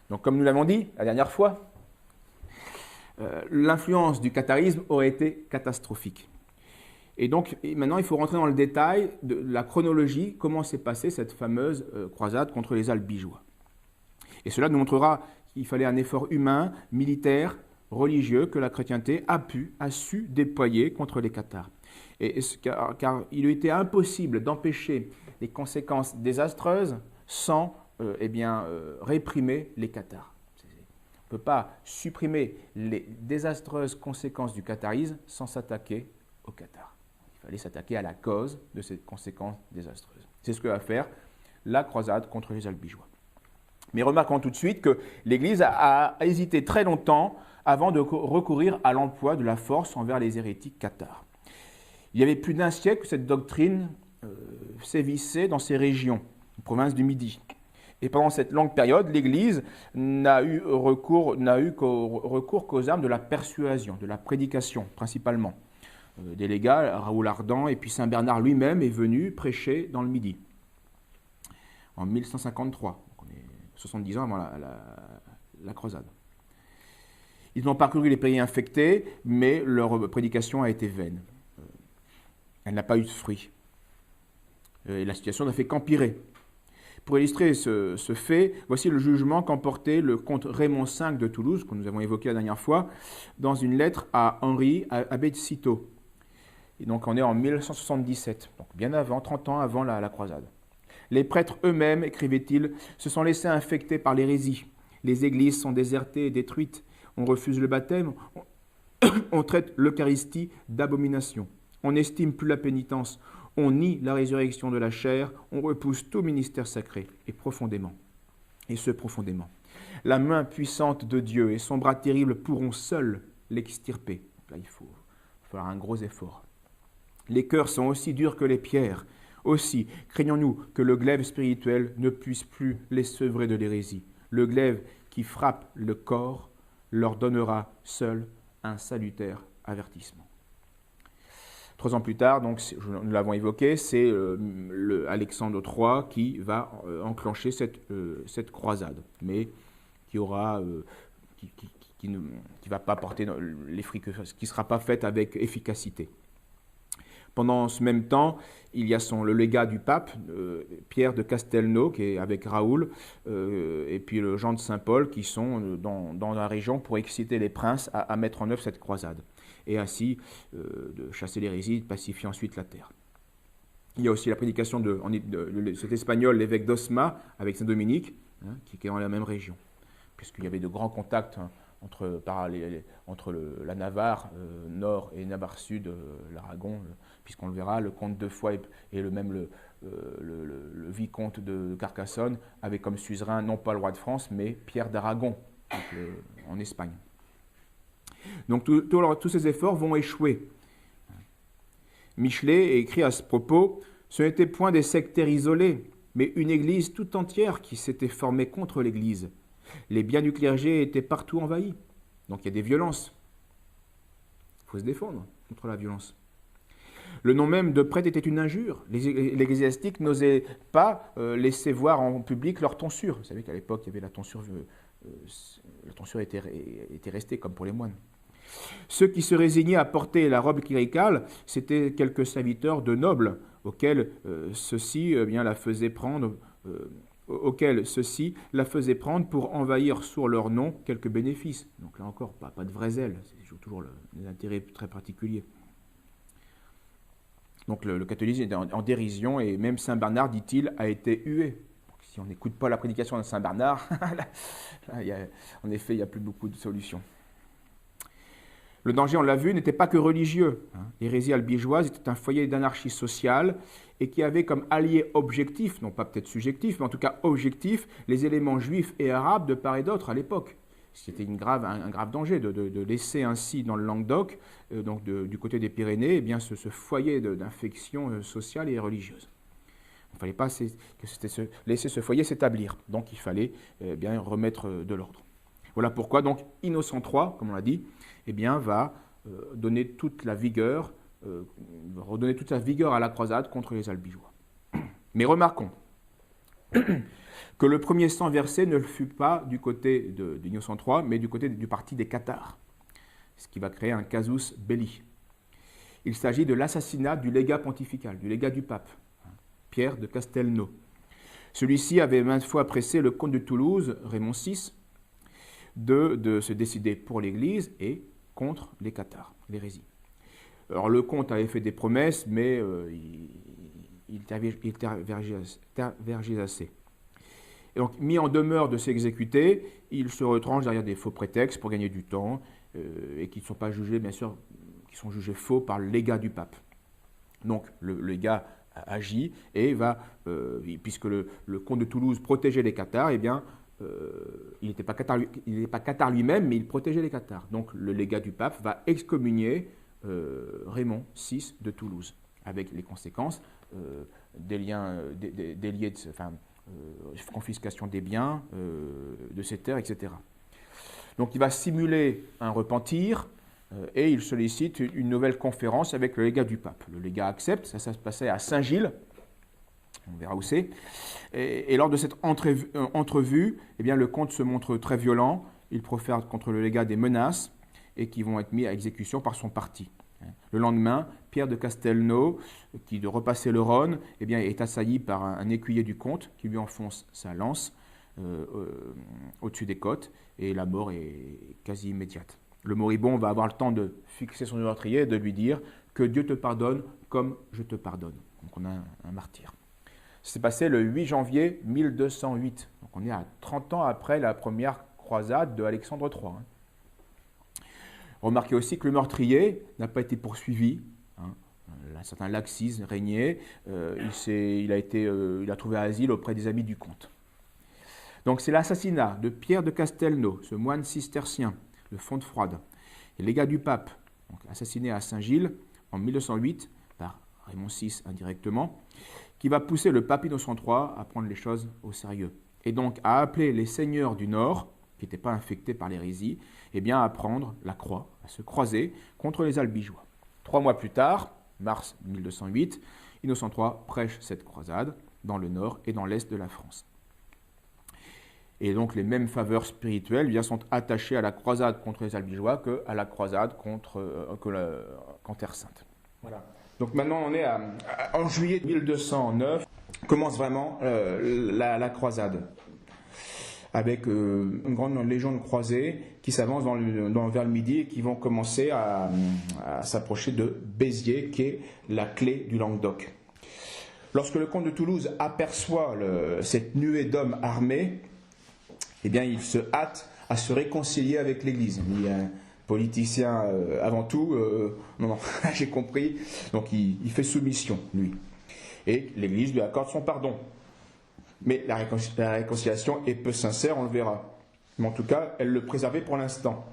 Donc comme nous l'avons dit la dernière fois, l'influence du catharisme aurait été catastrophique. Et donc maintenant il faut rentrer dans le détail de la chronologie, comment s'est passée cette fameuse croisade contre les Albigeois. Et cela nous montrera qu'il fallait un effort humain, militaire, religieux que la chrétienté a su déployer contre les cathares. Car il lui était impossible d'empêcher les conséquences désastreuses sans réprimer les cathares. On ne peut pas supprimer les désastreuses conséquences du catharisme sans s'attaquer aux cathares. Il fallait s'attaquer à la cause de ces conséquences désastreuses. C'est ce que va faire la croisade contre les Albigeois. Mais remarquons tout de suite que l'Église a hésité très longtemps avant de recourir à l'emploi de la force envers les hérétiques cathares. Il y avait plus d'un siècle que cette doctrine sévissait dans ces régions, en province du Midi. Et pendant cette longue période, l'Église n'a eu recours qu'aux armes de la persuasion, de la prédication principalement. Des légats, Raoul Ardan et puis Saint Bernard lui-même est venu prêcher dans le Midi en 1153, donc on est 70 ans avant la croisade. Ils ont parcouru les pays infectés, mais leur prédication a été vaine. Elle n'a pas eu de fruit. Et la situation n'a fait qu'empirer. Pour illustrer ce fait, voici le jugement qu'emportait le comte Raymond V de Toulouse, que nous avons évoqué la dernière fois, dans une lettre à Henri, abbé de Cîteaux. Et donc on est en 1177, donc bien avant, 30 ans avant la croisade. Les prêtres eux-mêmes, écrivait-il, se sont laissés infecter par l'hérésie. Les églises sont désertées et détruites. On refuse le baptême, on traite l'Eucharistie d'abomination. On n'estime plus la pénitence, on nie la résurrection de la chair, on repousse tout ministère sacré, et profondément. Et ce profondément. La main puissante de Dieu et son bras terrible pourront seuls l'extirper. Là, il faut faire un gros effort. Les cœurs sont aussi durs que les pierres. Aussi, craignons-nous que le glaive spirituel ne puisse plus les sevrer de l'hérésie. Le glaive qui frappe le corps leur donnera seul un salutaire avertissement. 3 ans plus tard, donc, nous l'avons évoqué, c'est Alexandre III qui va enclencher cette croisade, mais qui aura, qui va pas porter les fruits, qui ne sera pas faite avec efficacité. Pendant ce même temps, il y a le légat du pape, Pierre de Castelnau, qui est avec Raoul, et puis le Jean de Saint-Paul, qui sont dans la région pour exciter les princes à mettre en œuvre cette croisade, et ainsi de chasser l'hérésie, de pacifier ensuite la terre. Il y a aussi la prédication de cet espagnol, l'évêque d'Osma, avec Saint-Dominique, qui est dans la même région, puisqu'il y avait de grands contacts entre la Navarre nord et Navarre sud, l'Aragon, puisqu'on le verra, le comte de Foix et le vicomte de Carcassonne avaient comme suzerain non pas le roi de France, mais Pierre d'Aragon, en Espagne. Donc tous ces efforts vont échouer. Michelet écrit à ce propos, « Ce n'était point des sectaires isolés, mais une église tout entière qui s'était formée contre l'église. Les biens du clergé étaient partout envahis. » Donc il y a des violences. Il faut se défendre contre la violence. Le nom même de prêtre était une injure. Les ecclésiastiques n'osaient pas laisser voir en public leur tonsure. Vous savez qu'à l'époque, il y avait la tonsure était restée comme pour les moines. Ceux qui se résignaient à porter la robe cléricale, c'étaient quelques serviteurs de nobles auxquels ceux-ci la faisaient prendre pour envahir sur leur nom quelques bénéfices. Donc là encore, pas de vrai zèle, c'est toujours des intérêts très particuliers. Donc le catholicisme est en dérision et même Saint Bernard, dit-il, a été hué. Donc, si on n'écoute pas la prédication de Saint Bernard, en effet, il n'y a plus beaucoup de solutions. Le danger, on l'a vu, n'était pas que religieux. L'hérésie albigeoise était un foyer d'anarchie sociale et qui avait comme allié objectif, non pas peut-être subjectif, mais en tout cas objectif, les éléments juifs et arabes de part et d'autre à l'époque. C'était un grave danger de laisser ainsi dans le Languedoc, du côté des Pyrénées, ce foyer d'infection sociale et religieuse. Il ne fallait pas laisser ce foyer s'établir. Donc il fallait remettre de l'ordre. Voilà pourquoi donc Innocent III, comme on l'a dit, va donner toute la vigueur, redonner toute sa vigueur à la croisade contre les Albigeois. Mais remarquons que le premier sang versé ne fut pas du côté d'Innocent III, mais du côté du parti des Cathares, ce qui va créer un casus belli. Il s'agit de l'assassinat du légat pontifical, du légat du pape, Pierre de Castelnau. Celui-ci avait maintes fois pressé le comte de Toulouse, Raymond VI, de se décider pour l'Église et contre les Cathares, l'hérésie. Alors le comte avait fait des promesses, mais il tergiversait. Et donc, mis en demeure de s'exécuter, il se retranche derrière des faux prétextes pour gagner du temps, et qui ne sont pas jugés, bien sûr, qui sont jugés faux par le légat du pape. Donc le légat agit et va, puisque le comte de Toulouse protégeait les Cathares, eh bien, il n'était pas cathare lui-même, mais il protégeait les Cathares. Donc le légat du pape va excommunier Raymond VI de Toulouse, avec les conséquences des liens, des liens, confiscation des biens, de ses terres, etc. Donc il va simuler un repentir et il sollicite une nouvelle conférence avec le légat du pape. Le légat accepte, ça se passait à Saint-Gilles, on verra où c'est. Et lors de cette entrevue, eh bien, le comte se montre très violent, il profère contre le légat des menaces et qui vont être mis à exécution par son parti. Le lendemain, Pierre de Castelnau, qui de repasser le Rhône, eh bien, est assailli par un écuyer du comte qui lui enfonce sa lance au-dessus des côtes et la mort est quasi immédiate. Le moribond va avoir le temps de fixer son meurtrier et de lui dire « Que Dieu te pardonne comme je te pardonne ». Donc on a un martyr. C'est passé le 8 janvier 1208. Donc on est à 30 ans après la première croisade de Alexandre III. Remarquez aussi que le meurtrier n'a pas été poursuivi. Un certain laxisme régnait. Il a trouvé asile auprès des amis du comte. Donc c'est l'assassinat de Pierre de Castelnau, ce moine cistercien de Fontfroide, et légat du pape, donc assassiné à Saint-Gilles en 1208 par Raymond VI indirectement, qui va pousser le pape Innocent III à prendre les choses au sérieux. Et donc à appeler les seigneurs du Nord, qui n'étaient pas infectés par l'hérésie, eh bien à prendre la croix, à se croiser contre les Albigeois. 3 mois plus tard, mars 1208, Innocent III prêche cette croisade dans le nord et dans l'est de la France. Et donc les mêmes faveurs spirituelles bien, sont attachées à la croisade contre les Albigeois qu'à la croisade contre Terre Sainte. Voilà. Donc maintenant on est en juillet 1209, commence vraiment la croisade, avec une grande légion de croisés qui s'avancent vers le midi et qui vont commencer à s'approcher de Béziers, qui est la clé du Languedoc. Lorsque le comte de Toulouse aperçoit cette nuée d'hommes armés, eh bien, il se hâte à se réconcilier avec l'Église. Il est un politicien avant tout. Non, j'ai compris. Donc, il fait soumission, lui. Et l'Église lui accorde son pardon. Mais la réconciliation est peu sincère, on le verra. Mais en tout cas, elle le préservait pour l'instant.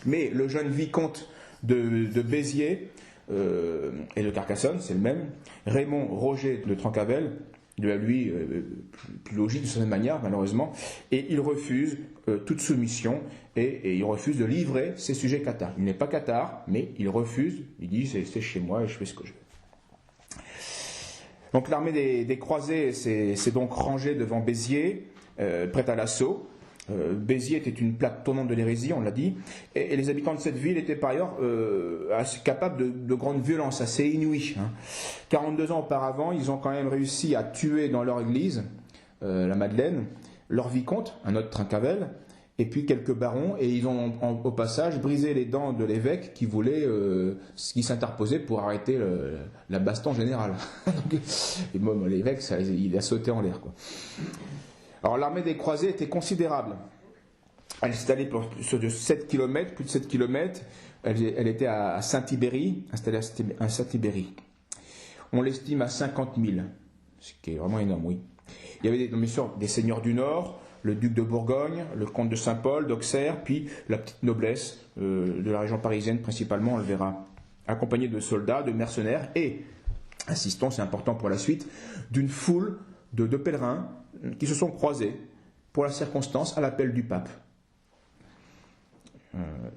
Mais le jeune vicomte de Béziers et de Carcassonne, c'est le même, Raymond Roger de Trencavel, lui, plus logique de certaine manière, malheureusement, et il refuse toute soumission et il refuse de livrer ses sujets cathares. Il n'est pas cathare, mais il refuse, il dit c'est chez moi et je fais ce que je veux. Donc l'armée des croisés s'est donc rangée devant Béziers, prête à l'assaut. Béziers était une plaque tournante de l'hérésie, on l'a dit, et les habitants de cette ville étaient par ailleurs capables de grandes violences, assez inouïes. 42 ans auparavant, ils ont quand même réussi à tuer dans leur église, la Madeleine, leur vicomte, un autre Trincavel, et puis quelques barons, et ils ont au passage brisé les dents de l'évêque qui s'interposait pour arrêter la baston générale. Et bon, l'évêque, il a sauté en l'air, quoi. Alors l'armée des croisés était considérable. Elle s'est installée sur de 7 km, plus de 7 km. Elle était à Saint-Ibéry, installée à Saint-Ibéry. On l'estime à 50 000, ce qui est vraiment énorme, oui. Il y avait bien sûr des seigneurs du Nord, le duc de Bourgogne, le comte de Saint-Paul, d'Auxerre, puis la petite noblesse de la région parisienne principalement, on le verra, accompagnée de soldats, de mercenaires et, insistons, c'est important pour la suite, d'une foule de pèlerins qui se sont croisés pour la circonstance à l'appel du pape.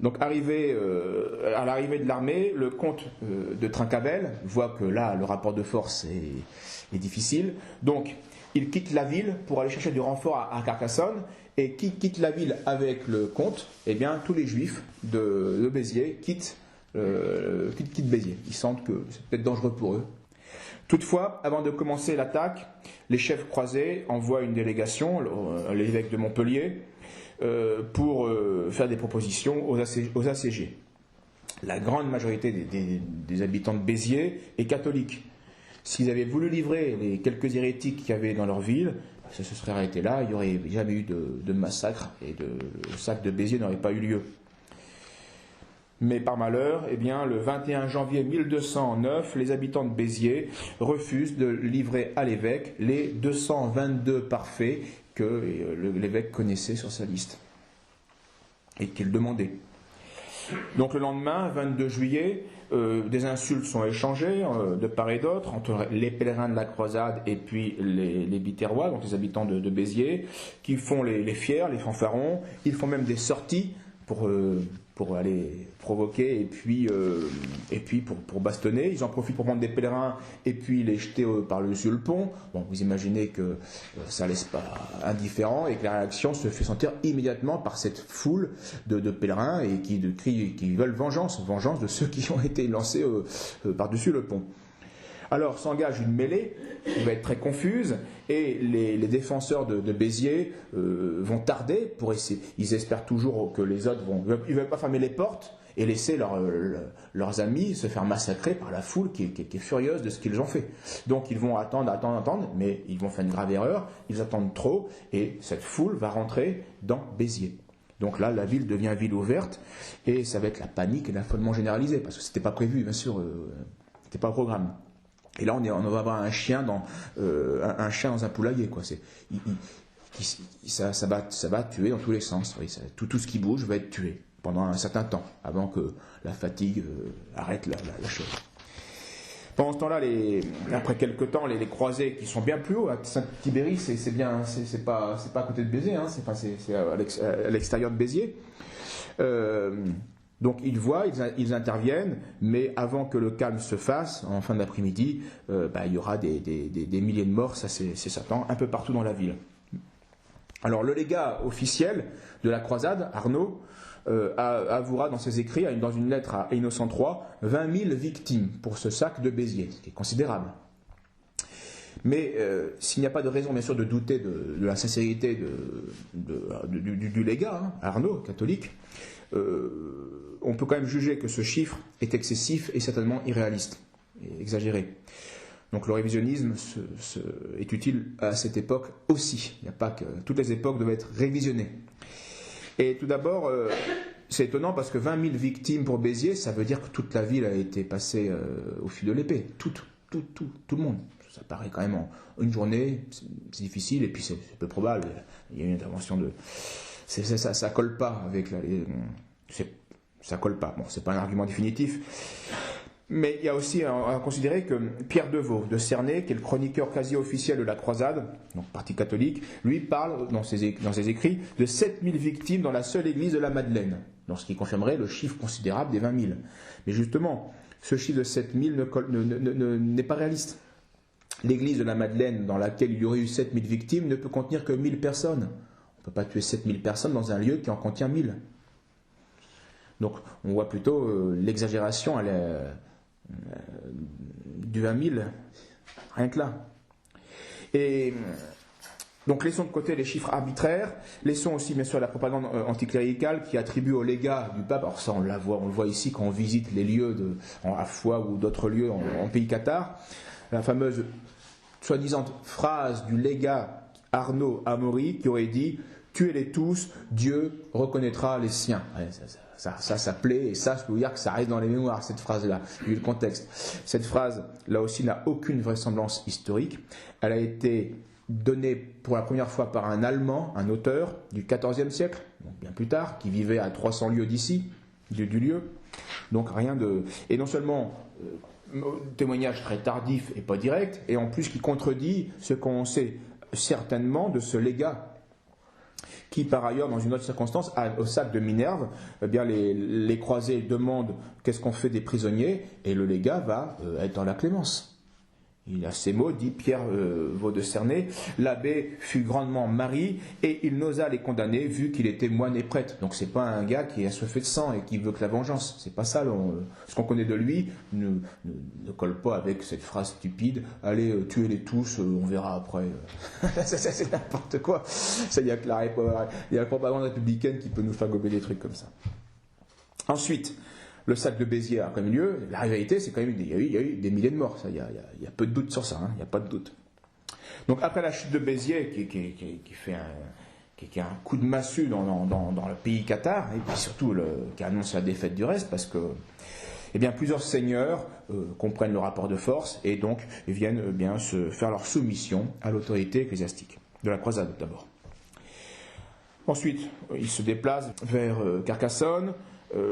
Donc à l'arrivée de l'armée, le comte de Trincavel voit que là le rapport de force est difficile, donc il quitte la ville pour aller chercher du renfort à Carcassonne, et qui quitte la ville avec le comte, eh bien tous les juifs de Béziers quittent Béziers. Ils sentent que c'est peut-être dangereux pour eux. Toutefois, avant de commencer l'attaque, les chefs croisés envoient une délégation, l'évêque de Montpellier, pour faire des propositions aux assiégés. La grande majorité des habitants de Béziers est catholique. S'ils avaient voulu livrer les quelques hérétiques qu'il y avait dans leur ville, ça se serait arrêté là, il n'y aurait jamais eu de massacre, et le sac de Béziers n'aurait pas eu lieu. Mais par malheur, eh bien, le 21 janvier 1209, les habitants de Béziers refusent de livrer à l'évêque les 222 parfaits que l'évêque connaissait sur sa liste et qu'il demandait. Donc le lendemain, 22 juillet, des insultes sont échangées de part et d'autre entre les pèlerins de la croisade et puis les Biterrois, donc les habitants de Béziers, qui font les fiers, les fanfarons. Ils font même des sorties pour aller provoquer et puis pour bastonner. Ils en profitent pour prendre des pèlerins et puis les jeter par-dessus le pont. Bon, vous imaginez que ça laisse pas indifférent et que la réaction se fait sentir immédiatement par cette foule de pèlerins et qui veulent vengeance de ceux qui ont été lancés par-dessus le pont. Alors s'engage une mêlée qui va être très confuse et les défenseurs de Béziers vont tarder pour essayer. Ils espèrent toujours que les autres ils veulent pas fermer les portes et laisser leurs amis se faire massacrer par la foule qui est furieuse de ce qu'ils ont fait. Donc ils vont attendre, mais ils vont faire une grave erreur, ils attendent trop et cette foule va rentrer dans Béziers. Donc là, la ville devient ville ouverte et ça va être la panique et l'affolement généralisé parce que c'était pas prévu, bien sûr, c'était pas au programme. Et là, on va avoir un chien dans un poulailler, quoi. Ça va tuer dans tous les sens. Oui, tout ce qui bouge va être tué pendant un certain temps, avant que la fatigue arrête la chose. Pendant ce temps-là, après quelques temps, les croisés qui sont bien plus hauts, à Saint-Tibéri, c'est pas à côté de Béziers, hein, c'est à l'extérieur de Béziers. Donc ils voient, ils interviennent, mais avant que le calme se fasse, en fin d'après-midi, il y aura des milliers de morts, ça c'est certain, un peu partout dans la ville. Alors le légat officiel de la croisade, Arnaud, avouera dans ses écrits, dans une lettre à Innocent III, 20 000 victimes pour ce sac de Béziers, ce qui est considérable. Mais s'il n'y a pas de raison, bien sûr, de douter de la sincérité du légat, hein, Arnaud, catholique, on peut quand même juger que ce chiffre est excessif et certainement irréaliste, et exagéré. Donc le révisionnisme est utile à cette époque aussi. Il n'y a pas que toutes les époques doivent être révisionnées. Et tout d'abord, c'est étonnant parce que 20 000 victimes pour Béziers, ça veut dire que toute la ville a été passée au fil de l'épée. Tout le monde. Ça paraît quand même en une journée, c'est difficile et puis c'est peu probable. Il y a une intervention de... Ça colle pas avec ça colle pas. Bon, c'est pas un argument définitif. Mais il y a aussi à considérer que Pierre Deveau de Cernay, qui est le chroniqueur quasi officiel de la croisade, donc parti catholique, lui parle dans ses écrits de 7000 victimes dans la seule église de la Madeleine, donc ce qui confirmerait le chiffre considérable des 20 000. Mais justement, ce chiffre de 7000 n'est pas réaliste. L'église de la Madeleine, dans laquelle il y aurait eu 7000 victimes, ne peut contenir que 1000 personnes. On ne peut pas tuer 7000 personnes dans un lieu qui en contient 1000. Donc on voit plutôt l'exagération du 20 000, rien que là. Et donc laissons de côté les chiffres arbitraires, laissons aussi bien sûr la propagande anticléricale qui attribue au légat du pape, alors ça on le voit ici quand on visite les lieux à Foix ou d'autres lieux en pays cathare, la fameuse soi-disant phrase du légat Arnaud Amaury qui aurait dit « Tuez-les tous, Dieu reconnaîtra les siens ». Ça plaît, et ça, je peux vous dire que ça reste dans les mémoires, cette phrase-là, vu le contexte. Cette phrase, là aussi, n'a aucune vraisemblance historique. Elle a été donnée pour la première fois par un Allemand, un auteur du XIVe siècle, donc bien plus tard, qui vivait à 300 lieues d'ici, du lieu. Donc rien de... Et non seulement... témoignage très tardif et pas direct, et en plus qui contredit ce qu'on sait certainement de ce légat, qui par ailleurs, dans une autre circonstance, au sac de Minerve, eh bien les croisés demandent qu'est-ce qu'on fait des prisonniers, et le légat va être dans la clémence. Il a ces mots, dit Pierre Vaux de Cernay, l'abbé fut grandement mari et il n'osa les condamner vu qu'il était moine et prêtre. Donc c'est pas un gars qui est assoiffé de sang et qui veut que la vengeance. C'est pas ça. Ce qu'on connaît de lui ne colle pas avec cette phrase stupide. Allez, tuez-les tous, on verra après. C'est n'importe quoi. Il y a que la propagande républicaine qui peut nous faire gober des trucs comme ça. Ensuite, le sac de Béziers a quand même lieu. La réalité, c'est quand même il y a eu des milliers de morts. Ça, il y a peu de doute sur ça. Il n'y a pas de doute. Donc après la chute de Béziers, qui fait un coup de massue dans le pays cathare, et puis surtout qui annonce la défaite du reste, parce que plusieurs seigneurs comprennent le rapport de force et donc viennent se faire leur soumission à l'autorité ecclésiastique de la croisade d'abord. Ensuite, ils se déplacent vers Carcassonne.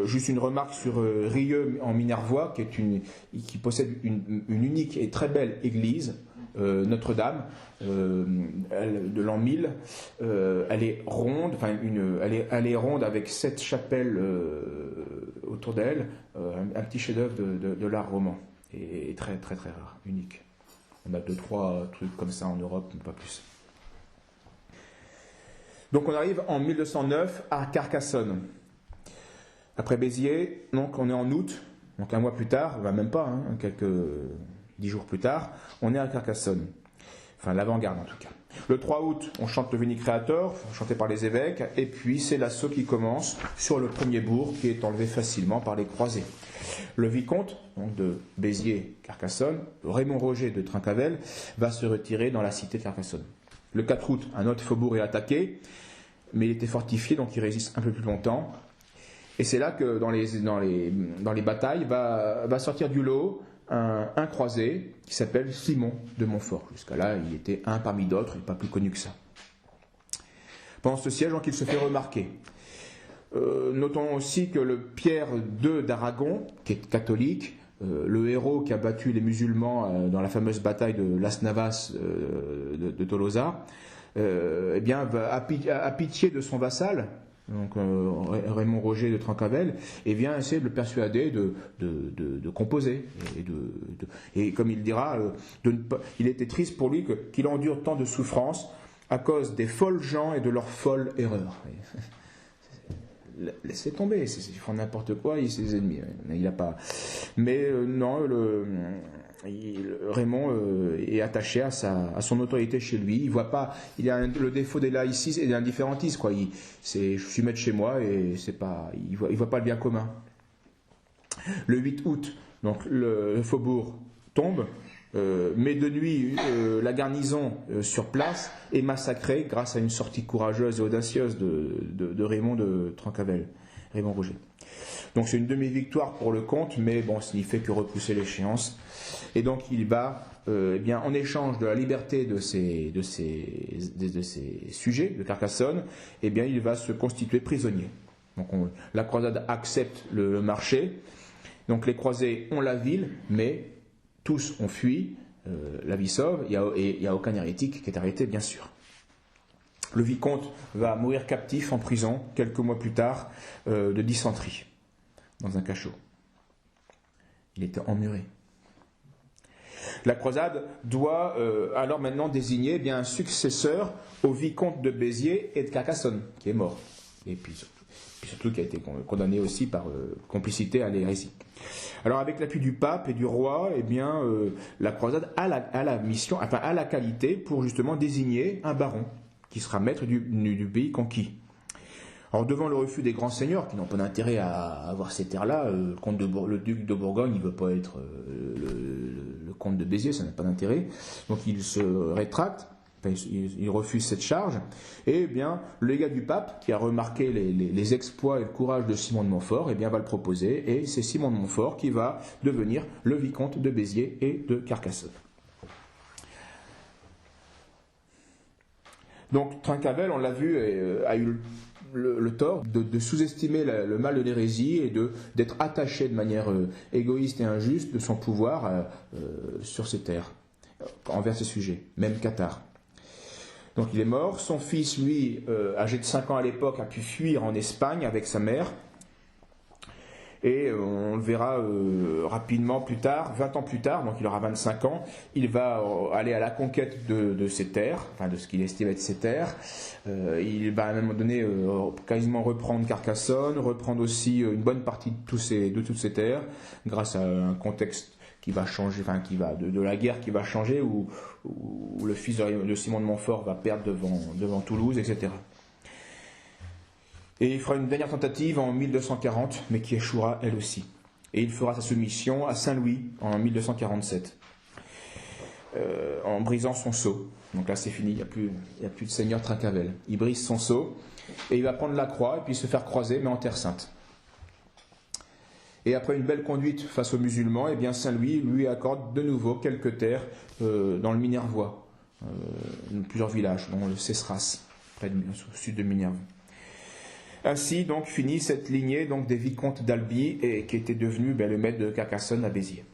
Juste une remarque sur Rieux en Minervois, qui possède une unique et très belle église, Notre-Dame, de l'an 1000. Elle est ronde, elle est ronde avec 7 chapelles autour d'elle, un petit chef-d'œuvre de l'art roman, et très très très rare, unique. On a 2-3 trucs comme ça en Europe, mais pas plus. Donc on arrive en 1209 à Carcassonne. Après Béziers, donc on est en août, donc un mois plus tard, même pas, quelques 10 jours plus tard, on est à Carcassonne. Enfin, l'avant-garde en tout cas. Le 3 août, on chante le Veni Creator, chanté par les évêques, et puis c'est l'assaut qui commence sur le premier bourg qui est enlevé facilement par les croisés. Le vicomte, donc de Béziers-Carcassonne, Raymond Roger de Trincavel, va se retirer dans la cité de Carcassonne. Le 4 août, un autre faubourg est attaqué, mais il était fortifié, donc il résiste un peu plus longtemps. Et c'est là que dans les batailles va sortir du lot un croisé qui s'appelle Simon de Montfort. Jusqu'à là, il était un parmi d'autres, et pas plus connu que ça. Pendant ce siège, donc, il se fait remarquer. Notons aussi que le Pierre II d'Aragon, qui est catholique, le héros qui a battu les musulmans dans la fameuse bataille de Las Navas de Tolosa, a pitié de son vassal, donc Raymond Roger de Trincavel, et vient essayer de le persuader de composer. Et comme il dira, il était triste pour lui qu'il endure tant de souffrances à cause des folles gens et de leurs folles erreurs. Laissez tomber, ils font n'importe quoi, il c'est des ennemis. Il a pas. Mais non, Raymond est attaché à son autorité chez lui. Il voit pas, il a le défaut des laïcistes et de l'indifférentisme, quoi. Je suis maître chez moi et c'est pas, il voit pas le bien commun. Le 8 août, donc le faubourg tombe. Mais de nuit, la garnison sur place est massacrée grâce à une sortie courageuse et audacieuse de Raymond de Trincavel, Raymond Roger. Donc c'est une demi-victoire pour le comte, mais bon, il ne fait que repousser l'échéance. Et donc il va, en échange de la liberté de ses sujets de Carcassonne, il va se constituer prisonnier. Donc la croisade accepte le marché. Donc les croisés ont la ville, mais tous ont fui, la vie sauve, il n'y a aucun hérétique qui est arrêté, bien sûr. Le vicomte va mourir captif en prison, quelques mois plus tard, de dysenterie, dans un cachot. Il était emmuré. La croisade doit alors maintenant désigner un successeur au vicomte de Béziers et de Carcassonne, qui est mort. Et puis surtout qui a été condamné aussi par complicité à l'hérésie. Alors avec l'appui du pape et du roi, la croisade a la mission, a la qualité pour justement désigner un baron qui sera maître du pays conquis. Alors devant le refus des grands seigneurs qui n'ont pas d'intérêt à avoir ces terres-là, le duc de Bourgogne, il ne veut pas être le comte de Béziers, ça n'a pas d'intérêt, donc il se rétracte. Il refuse cette charge, et le légat du pape, qui a remarqué les exploits et le courage de Simon de Montfort, va le proposer, et c'est Simon de Montfort qui va devenir le vicomte de Béziers et de Carcassonne. Donc Trincavel, on l'a vu, a eu le tort de sous-estimer le mal de l'hérésie et d'être attaché de manière égoïste et injuste de son pouvoir sur ses terres, envers ses sujets, même cathare. Donc il est mort. Son fils, lui, âgé de 5 ans à l'époque, a pu fuir en Espagne avec sa mère. Et on le verra rapidement plus tard, 20 ans plus tard, donc il aura 25 ans, il va aller à la conquête de ses terres, enfin de ce qu'il estime être ses terres. Il va à un moment donné quasiment reprendre Carcassonne, reprendre aussi une bonne partie de toutes ces terres, grâce à un contexte qui va changer, enfin qui va de la guerre qui va changer, où le fils de Simon de Montfort va perdre devant Toulouse, etc. Et il fera une dernière tentative en 1240, mais qui échouera elle aussi. Et il fera sa soumission à Saint-Louis en 1247, en brisant son sceau. Donc là c'est fini, il n'y a plus de seigneur Trincavel. Il brise son sceau, et il va prendre la croix, et puis se faire croiser, mais en Terre Sainte. Et après une belle conduite face aux musulmans, eh bien Saint-Louis lui accorde de nouveau quelques terres dans le Minervois, plusieurs villages, dont le Cesseras, au sud de Minerve. Ainsi donc finit cette lignée donc des vicomtes d'Albi, et qui était devenu le maître de Carcassonne à Béziers.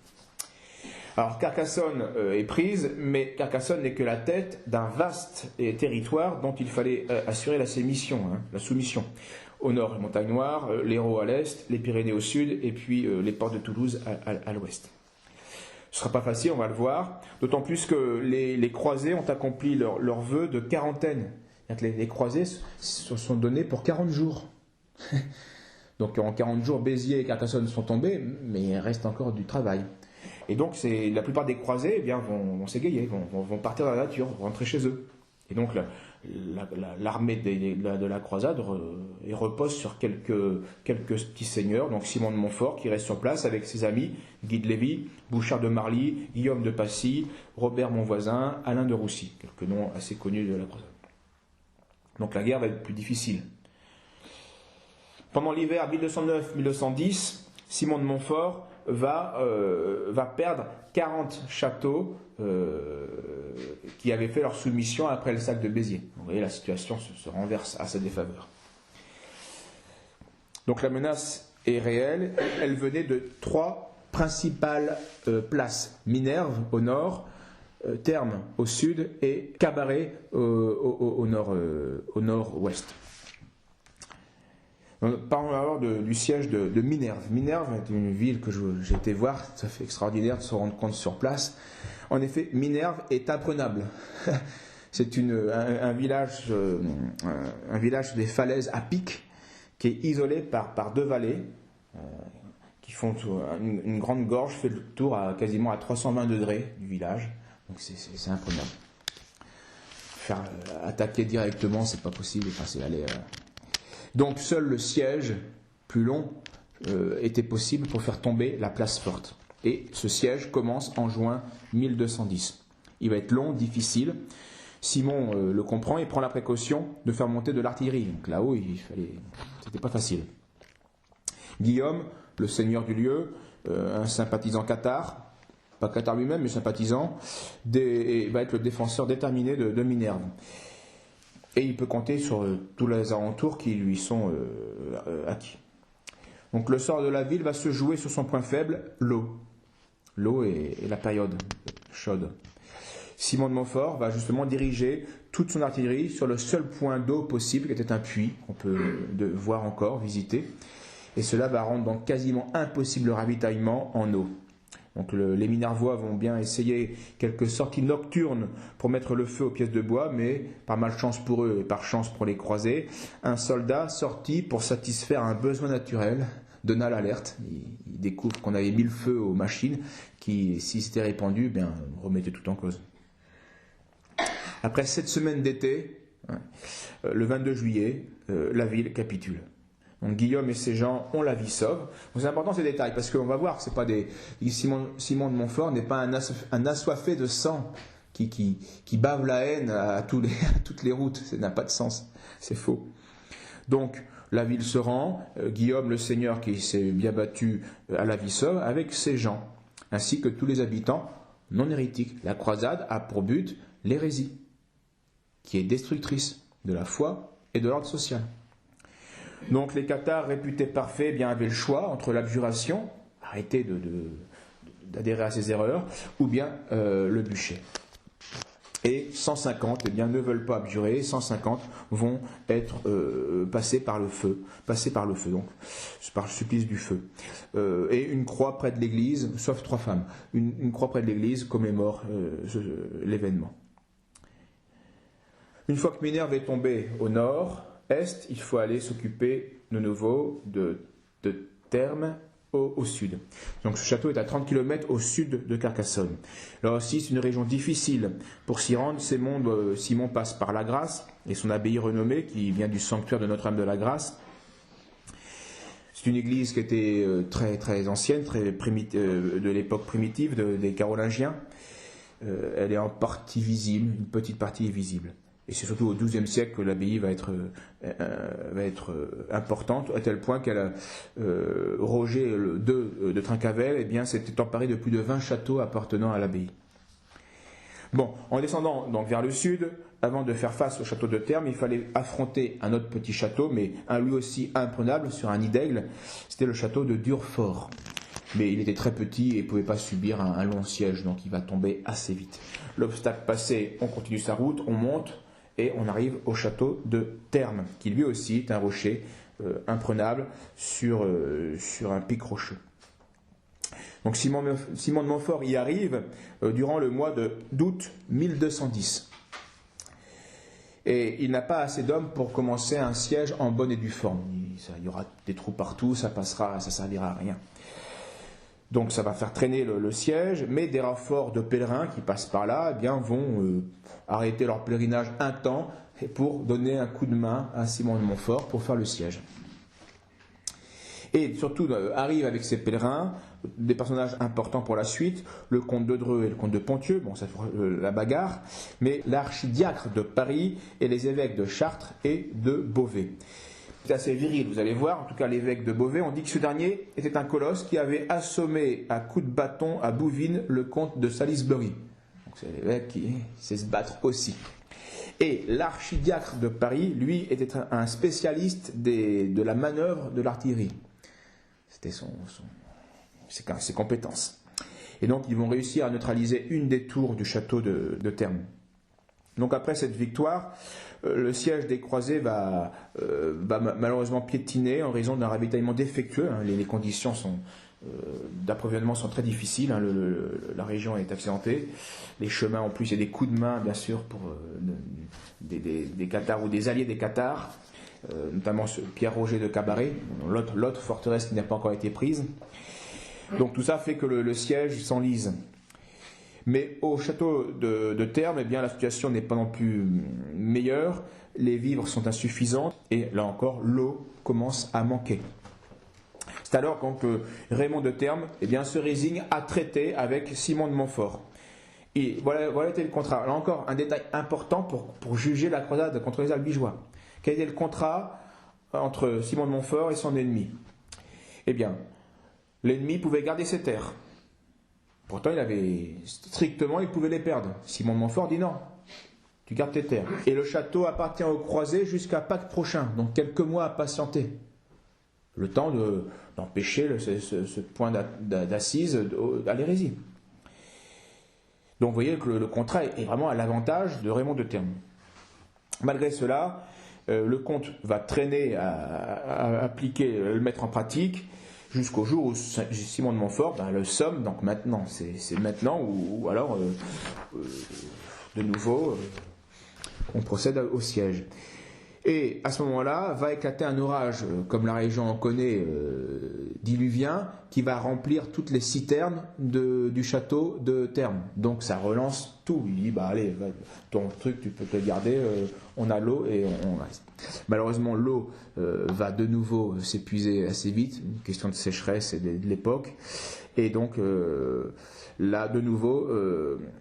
Alors Carcassonne est prise, mais Carcassonne n'est que la tête d'un vaste territoire dont il fallait assurer la soumission. Au nord, les montagnes noires, l'Hérault à l'est, les Pyrénées au sud, et puis les ports de Toulouse à l'ouest. Ce ne sera pas facile, on va le voir, d'autant plus que les croisés ont accompli leur vœu de quarantaine. Les croisés se sont donnés pour 40 jours. Donc en 40 jours, Béziers et Carcassonne sont tombés, mais il reste encore du travail. Et donc la plupart des croisés vont s'égayer, vont partir dans la nature, vont rentrer chez eux. Et donc l'armée de la croisade repose sur quelques petits seigneurs, donc Simon de Montfort qui reste sur place avec ses amis, Guy de Lévis, Bouchard de Marly, Guillaume de Passy, Robert Monvoisin, Alain de Roussy, quelques noms assez connus de la croisade. Donc la guerre va être plus difficile. Pendant l'hiver 1209-1210, Simon de Montfort va perdre 40 châteaux qui avaient fait leur soumission après le sac de Béziers. Vous voyez, la situation se renverse à sa défaveur. Donc la menace est réelle. Elle venait de 3 principales places. Minerve au nord, Thermes au sud et Cabaret au nord-ouest. Parlons alors du siège de Minerve. Minerve est une ville que j'ai été voir, ça fait extraordinaire de se rendre compte sur place. En effet, Minerve est imprenable. C'est un village des falaises à pic, qui est isolé par 2 vallées, qui font une grande gorge, fait le tour quasiment à 320 degrés du village. Donc c'est imprenable. Faire attaquer directement, c'est pas possible. Enfin, c'est aller. Donc seul le siège plus long était possible pour faire tomber la place forte. Et ce siège commence en juin 1210. Il va être long, difficile. Simon le comprend et prend la précaution de faire monter de l'artillerie. Donc là-haut, c'était pas facile. Guillaume, le seigneur du lieu, un sympathisant cathare, pas cathare lui-même, mais sympathisant, va être le défenseur déterminé de Minerve. Et il peut compter sur tous les alentours qui lui sont acquis. Donc le sort de la ville va se jouer sur son point faible, l'eau. L'eau est la période chaude. Simon de Montfort va justement diriger toute son artillerie sur le seul point d'eau possible, qui était un puits, qu'on peut voir encore, visiter. Et cela va rendre donc quasiment impossible le ravitaillement en eau. Donc les Minervois vont bien essayer quelques sorties nocturnes pour mettre le feu aux pièces de bois, mais par malchance pour eux et par chance pour les croisés, un soldat sorti pour satisfaire un besoin naturel donna l'alerte. Il découvre qu'on avait mis le feu aux machines qui, si c'était répandu, remettaient tout en cause. Après 7 semaines d'été, le 22 juillet, la ville capitule. Donc Guillaume et ses gens ont la vie sauve. Donc c'est important ces détails, parce qu'on va voir que c'est pas Simon de Montfort n'est pas un assoiffé de sang qui bave la haine à toutes les routes. Ça n'a pas de sens. C'est faux. Donc la ville se rend, Guillaume le seigneur qui s'est bien battu à la vie sauve avec ses gens, ainsi que tous les habitants non hérétiques. La croisade a pour but l'hérésie, qui est destructrice de la foi et de l'ordre social. Donc les cathares réputés parfaits avaient le choix entre l'abjuration, arrêter d'adhérer à ses erreurs, ou bien le bûcher. Et 150 eh bien, ne veulent pas abjurer, 150 vont être passés par le feu, donc par le supplice du feu. Et une croix près de l'église, sauf 3 femmes, une croix près de l'église commémore l'événement. Une fois que Minerve est tombée au nord-est, il faut aller s'occuper de nouveau de Thermes au sud. Donc ce château est à 30 km au sud de Carcassonne. Là aussi, c'est une région difficile pour s'y rendre. Simon passe par la Grasse et son abbaye renommée qui vient du sanctuaire de Notre-Dame de la Grasse. C'est une église qui était très, très ancienne, de l'époque primitive des Carolingiens. Elle est en partie visible, une petite partie est visible. Et c'est surtout au XIIe siècle que l'abbaye va être importante, à tel point qu'elle a Roger II de Trincavel, eh bien, s'était emparé de plus de 20 châteaux appartenant à l'abbaye. Bon, en descendant donc vers le sud, avant de faire face au château de Thermes, il fallait affronter un autre petit château, mais lui aussi imprenable, sur un nid d'aigle. C'était le château de Durfort. Mais il était très petit et ne pouvait pas subir un long siège, donc il va tomber assez vite. L'obstacle passé, on continue sa route, on monte, et on arrive au château de Thermes, qui lui aussi est un rocher imprenable sur un pic rocheux. Donc Simon de Montfort y arrive durant le mois d'août 1210. Et il n'a pas assez d'hommes pour commencer un siège en bonne et due forme. Il y aura des trous partout, ça servira à rien. Donc ça va faire traîner le siège, mais des renforts de pèlerins qui passent par là eh bien, vont arrêter leur pèlerinage un temps pour donner un coup de main à Simon de Montfort pour faire le siège. Et surtout arrivent avec ces pèlerins des personnages importants pour la suite, le comte de Dreux et le comte de Ponthieu, bon ça fait la bagarre, mais l'archidiacre de Paris et les évêques de Chartres et de Beauvais. C'est assez viril, vous allez voir, en tout cas l'évêque de Beauvais, on dit que ce dernier était un colosse qui avait assommé à coups de bâton à Bouvines le comte de Salisbury. Donc c'est l'évêque qui sait se battre aussi. Et l'archidiacre de Paris, lui, était un spécialiste de la manœuvre de l'artillerie. C'était ses compétences. Et donc ils vont réussir à neutraliser une des tours du château de Thermes. Donc après cette victoire, le siège des croisés va malheureusement piétiner en raison d'un ravitaillement défectueux. Les conditions d'approvisionnement sont très difficiles. La région est accidentée. Les chemins en plus, il y a des coups de main bien sûr pour des Cathares ou des alliés des Cathares, notamment Pierre-Roger de Cabaret, l'autre forteresse qui n'a pas encore été prise. Donc tout ça fait que le siège s'enlise. Mais au château de Thermes, eh bien, la situation n'est pas non plus meilleure. Les vivres sont insuffisants et là encore, l'eau commence à manquer. C'est alors que Raymond de Thermes eh bien, se résigne à traiter avec Simon de Montfort. Et voilà était le contrat. Là encore, un détail important pour juger la croisade contre les Albigeois. Quel était le contrat entre Simon de Montfort et son ennemi? Eh bien, l'ennemi pouvait garder ses terres. Pourtant, il pouvait les perdre. Simon de Montfort dit non, tu gardes tes terres. Et le château appartient aux croisés jusqu'à Pâques prochain, donc quelques mois à patienter. Le temps d'empêcher ce point d'assise à l'hérésie. Donc vous voyez que le contrat est vraiment à l'avantage de Raymond de Thermes. Malgré cela, le comte va traîner à appliquer, le mettre en pratique, jusqu'au jour où Simon de Montfort le somme, donc maintenant, c'est maintenant, ou alors, de nouveau, on procède au siège. Et à ce moment-là, va éclater un orage, comme la région en connaît, diluvien, qui va remplir toutes les citernes du château de Thermes. Donc ça relance tout. Il dit, allez, ton truc, tu peux te le garder, on a l'eau et on reste. Malheureusement, l'eau va de nouveau s'épuiser assez vite, une question de sécheresse et de l'époque. Et donc, là, de nouveau,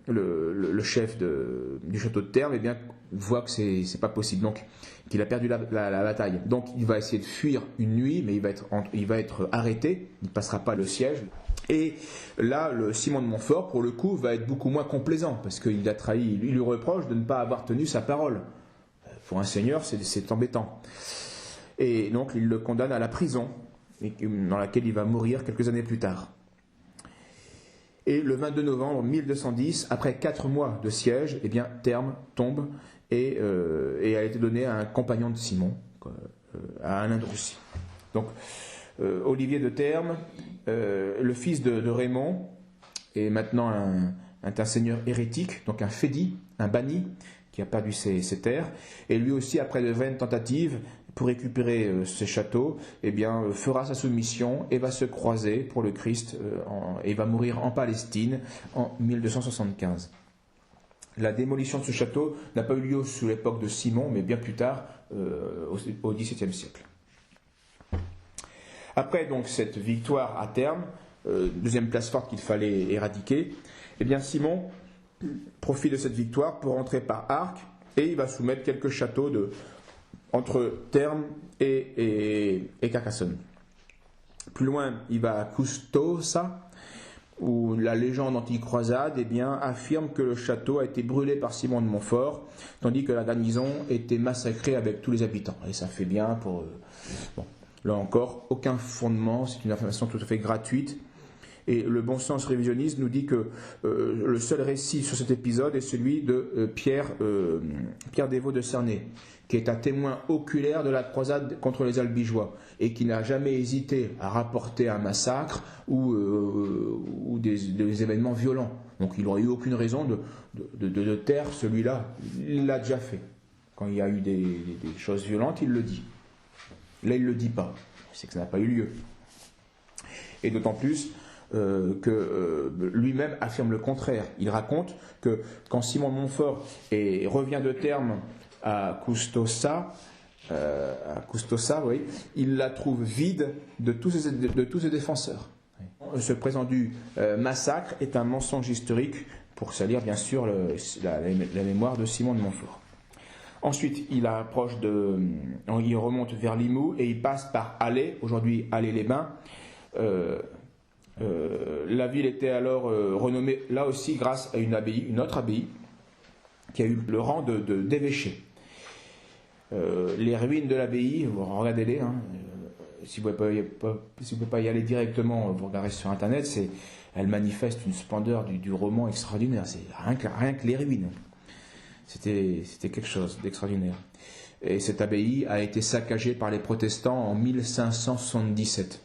le chef du château de Thermes voit que c'est pas possible, donc qu'il a perdu la bataille. Donc, il va essayer de fuir une nuit, mais il va être arrêté, il ne passera pas le siège. Et là, le Simon de Montfort, pour le coup, va être beaucoup moins complaisant, parce qu'il a trahi, il lui reproche de ne pas avoir tenu sa parole. Pour un seigneur, c'est embêtant. Et donc, il le condamne à la prison, dans laquelle il va mourir quelques années plus tard. Et le 22 novembre 1210, après 4 mois de siège, eh bien, Thermes tombe et a été donné à un compagnon de Simon, à Alain de Russie. Donc, Olivier de Thermes, le fils de Raymond, est maintenant un seigneur hérétique, donc un fédit, un banni, qui a perdu ses terres, et lui aussi, après de vaines tentatives pour récupérer ses châteaux, eh bien, fera sa soumission et va se croiser pour le Christ et va mourir en Palestine en 1275. La démolition de ce château n'a pas eu lieu sous l'époque de Simon, mais bien plus tard, au XVIIe siècle. Après donc cette victoire à Thermes, deuxième place forte qu'il fallait éradiquer, eh bien Simon profite de cette victoire pour rentrer par Arc et il va soumettre quelques châteaux entre Thermes et Carcassonne. Plus loin, il va à Custosa, où la légende anti-croisade eh bien, affirme que le château a été brûlé par Simon de Montfort, tandis que la garnison était massacrée avec tous les habitants. Et ça fait bien pour... Bon, là encore, aucun fondement, c'est une information tout à fait gratuite. Et le bon sens révisionniste nous dit que le seul récit sur cet épisode est celui de Pierre Dévaux de Cernay, qui est un témoin oculaire de la croisade contre les Albigeois et qui n'a jamais hésité à rapporter un massacre ou des événements violents. Donc il n'aurait eu aucune raison de taire celui-là. Il l'a déjà fait. Quand il y a eu des choses violentes, il le dit. Là, il ne le dit pas. C'est que ça n'a pas eu lieu. Et d'autant plus que lui-même affirme le contraire. Il raconte que quand Simon de Montfort revient de Thermes à Custosa, oui, il la trouve vide de tous ses défenseurs. Ce prétendu massacre est un mensonge historique pour salir bien sûr la mémoire de Simon de Montfort. Ensuite, il remonte vers Limoux et il passe par Alais, aujourd'hui Alais-les-Bains. La ville était alors renommée là aussi grâce à une autre abbaye qui a eu le rang d'évêché. Les ruines de l'abbaye, regardez-les, si vous ne pouvez pas y aller directement, vous regardez sur internet, elles manifestent une splendeur du roman extraordinaire, c'est rien que les ruines. C'était quelque chose d'extraordinaire. Et cette abbaye a été saccagée par les protestants en 1577,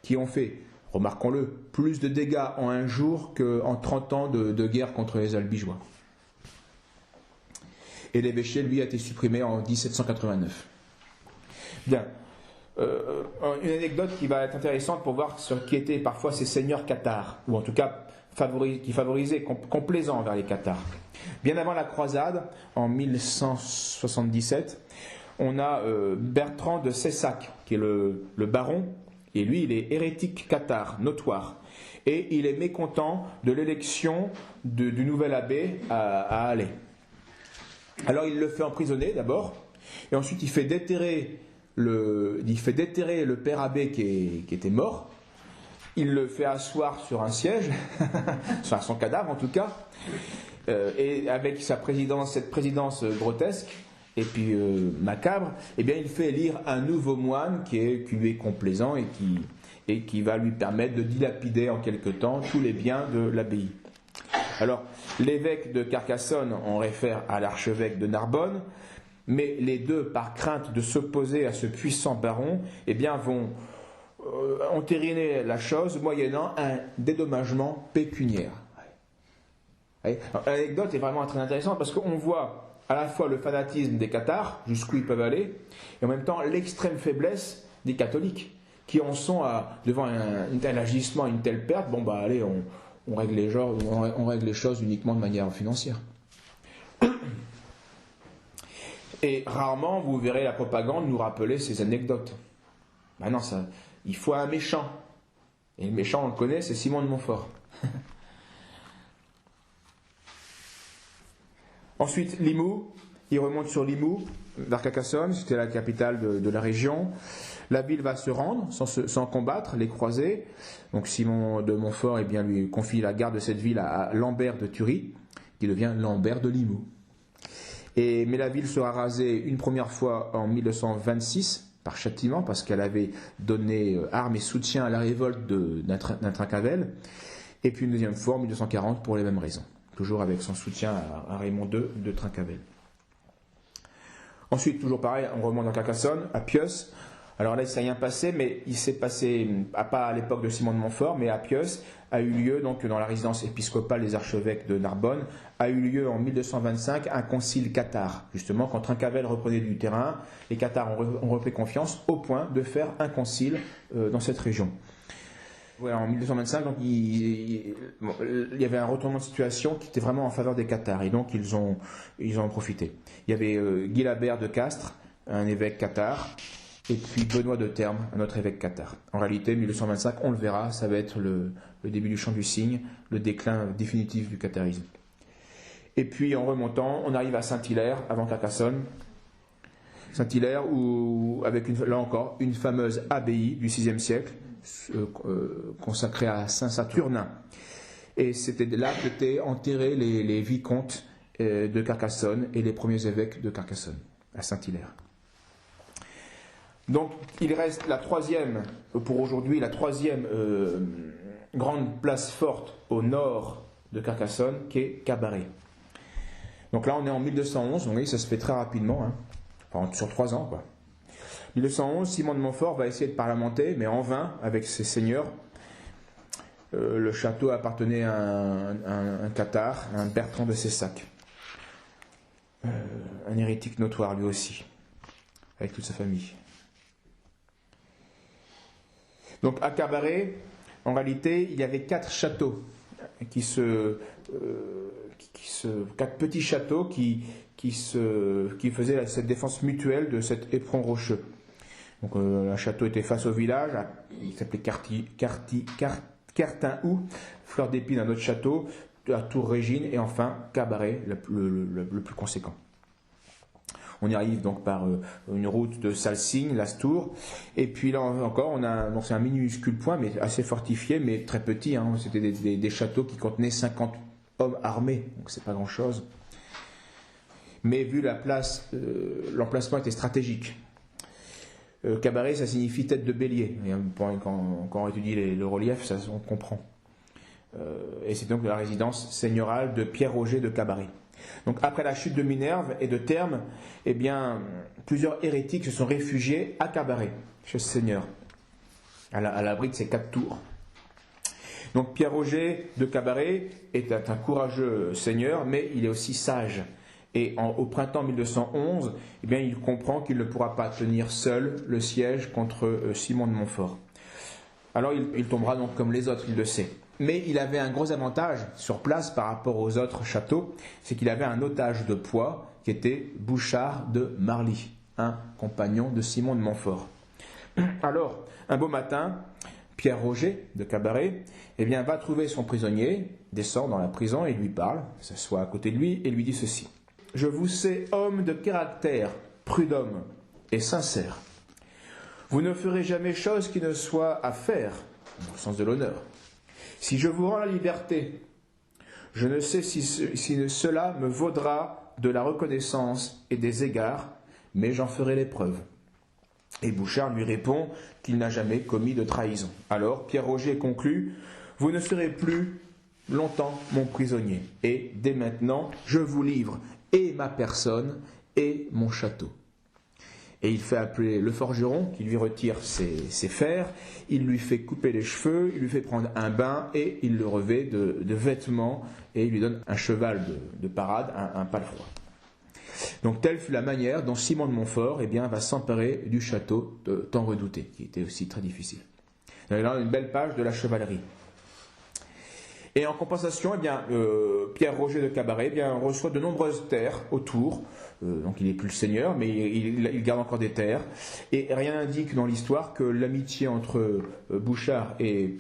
qui ont fait, remarquons-le, plus de dégâts en un jour qu'en 30 ans de guerre contre les Albigeois. Et l'évêché, lui, a été supprimé en 1789. Bien. Une anecdote qui va être intéressante pour voir sur qui étaient parfois ces seigneurs cathares, ou en tout cas qui favorisaient, complaisants vers les cathares. Bien avant la croisade, en 1177, on a Bertrand de Cessac, qui est le baron, et lui, il est hérétique cathare, notoire. Et il est mécontent de l'élection du nouvel abbé à Alais. Alors il le fait emprisonner d'abord, et ensuite il fait déterrer le père abbé qui était mort. Il le fait asseoir sur un siège, sur son cadavre en tout cas, et avec cette présidence grotesque et puis macabre, eh bien il fait élire un nouveau moine qui lui est complaisant et qui va lui permettre de dilapider en quelque temps tous les biens de l'abbaye. Alors, l'évêque de Carcassonne, on réfère à l'archevêque de Narbonne, mais les deux, par crainte de s'opposer à ce puissant baron, eh bien, vont entériner la chose moyennant un dédommagement pécuniaire. L'anecdote est vraiment très intéressante parce qu'on voit à la fois le fanatisme des cathares, jusqu'où ils peuvent aller, et en même temps l'extrême faiblesse des catholiques, qui en sont devant un tel agissement, une telle perte, bon bah allez, on règle les choses uniquement de manière financière. Et rarement, vous verrez la propagande nous rappeler ces anecdotes. Ben non, il faut un méchant. Et le méchant, on le connaît, c'est Simon de Montfort. Ensuite, Limoux. Il remonte sur Limoux, vers Carcassonne, c'était la capitale de la région. La ville va se rendre sans combattre, les croisés. Donc Simon de Montfort lui confie la garde de cette ville à Lambert de Thury, qui devient Lambert de Limoux. Mais la ville sera rasée une première fois en 1226 par châtiment, parce qu'elle avait donné armes et soutien à la révolte d'un Trincavel. Et puis une deuxième fois en 1240 pour les mêmes raisons, toujours avec son soutien à Raymond II de Trincavel. Ensuite, toujours pareil, on remonte dans Carcassonne, à Pieux. Alors là, il ne s'est rien passé, mais il s'est passé, pas à l'époque de Simon de Montfort, mais à Pieux, a eu lieu, donc dans la résidence épiscopale des archevêques de Narbonne, a eu lieu en 1225 un concile cathare. Justement, quand Trincavel reprenait du terrain, les cathares ont repris confiance au point de faire un concile dans cette région. Voilà, en 1225, donc, il y avait un retournement de situation qui était vraiment en faveur des cathares, et donc ils en ont profité. Il y avait Guy Labert de Castres, un évêque cathare, et puis Benoît de Termes, un autre évêque cathare. En réalité, 1225, on le verra, ça va être le début du chant du cygne, le déclin définitif du catharisme. Et puis en remontant, on arrive à Saint-Hilaire, avant Carcassonne. Saint-Hilaire, avec là encore une fameuse abbaye du VIe siècle, consacrée à Saint-Saturnin. Et c'était là qu'étaient enterrés les vicomtes de Carcassonne et les premiers évêques de Carcassonne, à Saint-Hilaire. Donc, il reste la troisième, pour aujourd'hui, la troisième grande place forte au nord de Carcassonne, qui est Cabaret. Donc là, on est en 1211, vous voyez, ça se fait très rapidement, hein. Enfin, sur 3 ans, quoi. 1211, Simon de Montfort va essayer de parlementer, mais en vain, avec ses seigneurs. Le château appartenait à un cathare, un Bertrand de Cessac. Un hérétique notoire, lui aussi, avec toute sa famille. Donc à Cabaret, en réalité, il y avait 4 châteaux, 4 petits châteaux qui faisaient cette défense mutuelle de cet éperon rocheux. Donc un château était face au village, il s'appelait Cartin-Hou, Fleur d'Épine, un autre château, la Tour Régine, et enfin Cabaret, le plus conséquent. On y arrive donc par une route de Salsigne, Lastour, et puis là encore, donc c'est un minuscule point, mais assez fortifié, mais très petit, hein. C'était des châteaux qui contenaient 50 hommes armés, donc c'est pas grand-chose. Mais vu la place, l'emplacement était stratégique. Cabaret, ça signifie tête de bélier, et quand on étudie le relief, ça on comprend. Et c'est donc la résidence seigneurale de Pierre-Roger de Cabaret. Donc après la chute de Minerve et de Termes, eh bien, plusieurs hérétiques se sont réfugiés à Cabaret, chez ce seigneur, à l'abri de ces 4 tours. Donc Pierre-Roger de Cabaret est un courageux seigneur, mais il est aussi sage. Et au printemps 1211, eh bien, il comprend qu'il ne pourra pas tenir seul le siège contre Simon de Montfort. Alors il tombera donc comme les autres, il le sait. Mais il avait un gros avantage sur place par rapport aux autres châteaux, c'est qu'il avait un otage de poids qui était Bouchard de Marly, un compagnon de Simon de Montfort. Alors, un beau matin, Pierre-Roger de Cabaret eh bien, va trouver son prisonnier, descend dans la prison et lui parle, s'assoit à côté de lui et lui dit ceci. « Je vous sais homme de caractère, prud'homme et sincère. Vous ne ferez jamais chose qui ne soit à faire, dans le sens de l'honneur. Si je vous rends la liberté, je ne sais si cela me vaudra de la reconnaissance et des égards, mais j'en ferai l'épreuve. » Et Bouchard lui répond qu'il n'a jamais commis de trahison. Alors Pierre-Roger conclut « Vous ne serez plus longtemps mon prisonnier, et dès maintenant je vous livre et ma personne et mon château. » Et il fait appeler le forgeron qui lui retire ses fers, il lui fait couper les cheveux, il lui fait prendre un bain et il le revêt de vêtements et il lui donne un cheval de parade, un palefroid. Donc telle fut la manière dont Simon de Montfort eh bien, va s'emparer du château tant redouté, qui était aussi très difficile. Donc là, une belle page de la chevalerie. Et en compensation, eh bien, Pierre-Roger de Cabaret eh bien, reçoit de nombreuses terres autour. Donc il n'est plus le seigneur, mais il garde encore des terres. Et rien n'indique dans l'histoire que l'amitié entre Bouchard et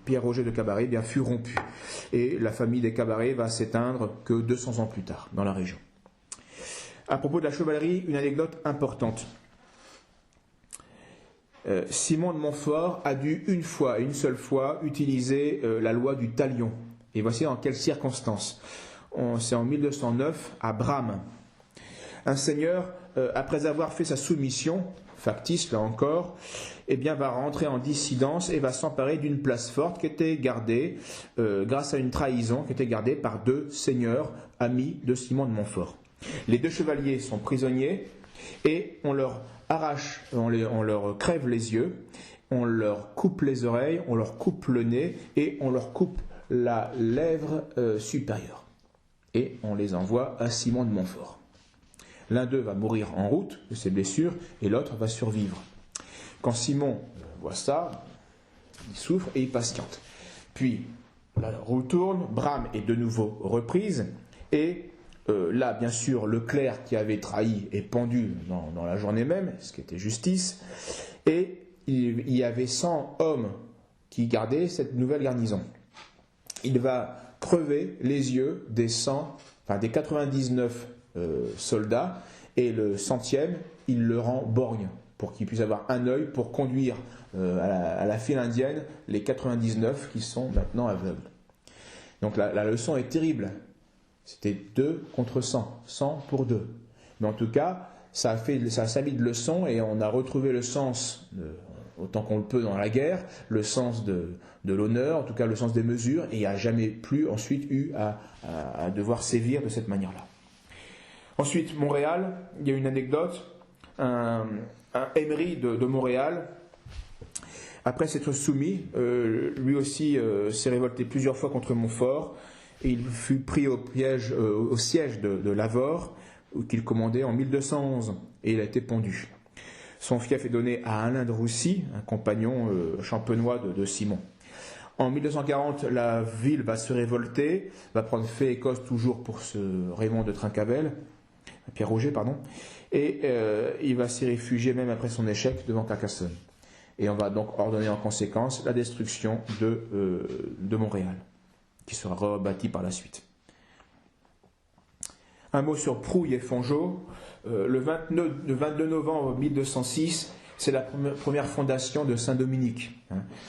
Pierre-Roger de Cabaret eh bien, fut rompue. Et la famille des Cabaret va s'éteindre que 200 ans plus tard dans la région. À propos de la chevalerie, une anecdote importante. Simon de Montfort a dû une seule fois, utiliser la loi du talion. Et voici dans quelles circonstances. C'est en 1209 à Bram. Un seigneur, après avoir fait sa soumission factice là encore, eh bien va rentrer en dissidence et va s'emparer d'une place forte qui était gardée grâce à une trahison qui était gardée par deux seigneurs amis de Simon de Montfort. Les deux chevaliers sont prisonniers et on leur arrache, on leur crève les yeux, on leur coupe les oreilles, on leur coupe le nez et on leur coupe la lèvre supérieure. Et on les envoie à Simon de Montfort. L'un d'eux va mourir en route de ses blessures et l'autre va survivre. Quand Simon voit ça, il souffre et il patiente. Puis la roue tourne, Bram est de nouveau reprise et là, bien sûr, le clerc qui avait trahi est pendu dans la journée même, ce qui était justice, et il y avait 100 hommes qui gardaient cette nouvelle garnison. Il va crever les yeux des 99 soldats, et le 100e, il le rend borgne, pour qu'il puisse avoir un œil pour conduire à la file indienne les 99 qui sont maintenant aveugles. Donc la leçon est terrible. C'était 2 contre 100, 100 pour 2. Mais en tout cas, ça a servi de leçon et on a retrouvé le sens, autant qu'on le peut dans la guerre, le sens de l'honneur, en tout cas le sens des mesures, et il n'y a jamais plus ensuite eu à devoir sévir de cette manière-là. Ensuite, Montréal, il y a une anecdote, un Emery de Montréal, après s'être soumis, lui aussi s'est révolté plusieurs fois contre Montfort. Et il fut pris au siège de Lavore, qu'il commandait en 1211, et il a été pendu. Son fief est donné à Alain de Roussy, un compagnon champenois de Simon. En 1240, la ville va se révolter, va prendre fait et cause toujours pour ce Raymond de Trincavel, Pierre Roger, pardon, et il va s'y réfugier même après son échec devant Carcassonne. Et on va donc ordonner en conséquence la destruction de Montréal, qui sera rebâti par la suite. Un mot sur Prouille et Fongeau. Le 22 novembre 1206, c'est la première fondation de Saint-Dominique.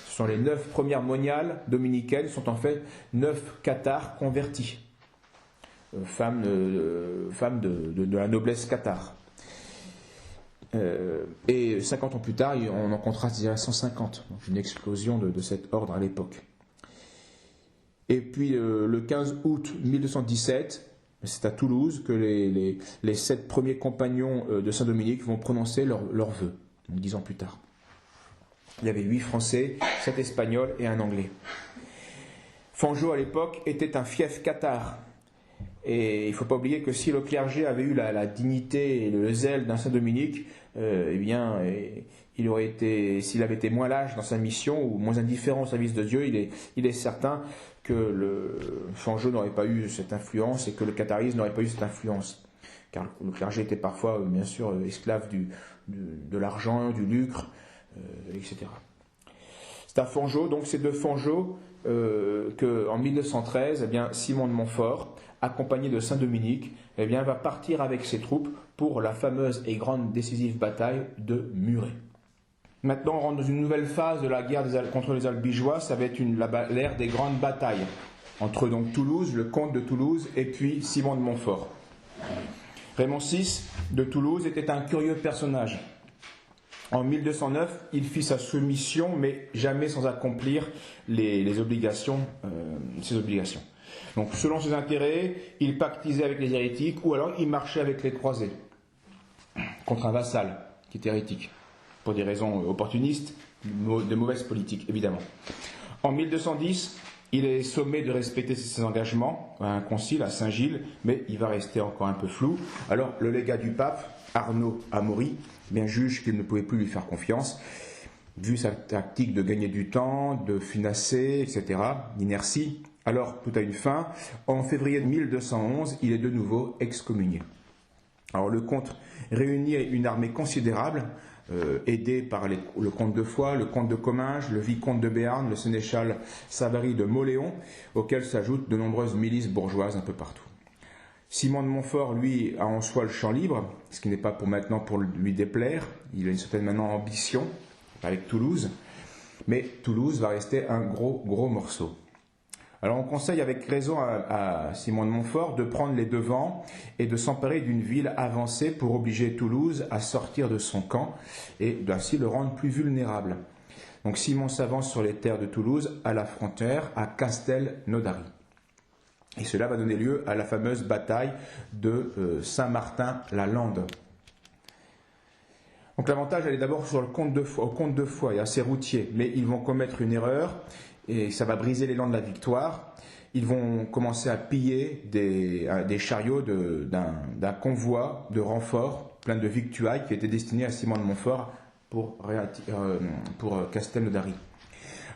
Ce sont les 9 premières moniales dominicaines, sont en fait 9 cathares convertis, femmes de la noblesse cathare. Et 50 ans plus tard, on en comptera 150, donc une explosion de cet ordre à l'époque. Et puis le 15 août 1217, c'est à Toulouse que les 7 premiers compagnons de Saint-Dominique vont prononcer leurs vœux, 10 ans plus tard. Il y avait 8 Français, 7 Espagnols et un Anglais. Fangeau à l'époque était un fief cathare. Et il ne faut pas oublier que si le clergé avait eu la dignité et le zèle d'un Saint-Dominique, eh bien, s'il avait été moins lâche dans sa mission ou moins indifférent au service de Dieu, il est certain que le Fangeau n'aurait pas eu cette influence et que le catharisme n'aurait pas eu cette influence. Car le clergé était parfois, bien sûr, esclave de l'argent, du lucre, etc. C'est à Fangeau, donc c'est de Fangeau qu'en 1913, eh bien, Simon de Montfort, accompagné de Saint-Dominique, eh bien, va partir avec ses troupes pour la fameuse et grande décisive bataille de Muret. Maintenant, on rentre dans une nouvelle phase de la guerre contre les Albigeois. Ça va être l'ère des grandes batailles entre donc Toulouse, le comte de Toulouse, et puis Simon de Montfort. Raymond VI de Toulouse était un curieux personnage. En 1209, il fit sa soumission, mais jamais sans accomplir ses obligations. Donc, selon ses intérêts, il pactisait avec les hérétiques, ou alors il marchait avec les croisés, contre un vassal qui était hérétique, pour des raisons opportunistes, de mauvaise politique, évidemment. En 1210, il est sommé de respecter ses engagements à un concile à Saint-Gilles, mais il va rester encore un peu flou. Alors, le légat du pape, Arnaud Amaury, bien juge qu'il ne pouvait plus lui faire confiance, vu sa tactique de gagner du temps, de finasser, etc., d'inertie. Alors, tout a une fin. En février 1211, il est de nouveau excommunié. Alors, le comte réunit une armée considérable, aidé par le comte de Foix, le comte de Comminges, le vicomte de Béarn, le sénéchal Savary de Mauléon, auxquels s'ajoutent de nombreuses milices bourgeoises un peu partout. Simon de Montfort, lui, a en soi le champ libre, ce qui n'est pas pour maintenant pour lui déplaire. Il a une certaine maintenant ambition avec Toulouse, mais Toulouse va rester un gros morceau. Alors on conseille avec raison à Simon de Montfort de prendre les devants et de s'emparer d'une ville avancée pour obliger Toulouse à sortir de son camp et ainsi le rendre plus vulnérable. Donc Simon s'avance sur les terres de Toulouse à la frontière, à Castelnaudary. Et cela va donner lieu à la fameuse bataille de Saint-Martin-la-Lande. Donc l'avantage, elle est d'abord sur au compte de foi et à ses routiers, mais ils vont commettre une erreur et ça va briser l'élan de la victoire. Ils vont commencer à piller des chariots d'un convoi de renforts plein de victuailles qui était destiné à Simon de Montfort pour Castelnaudary.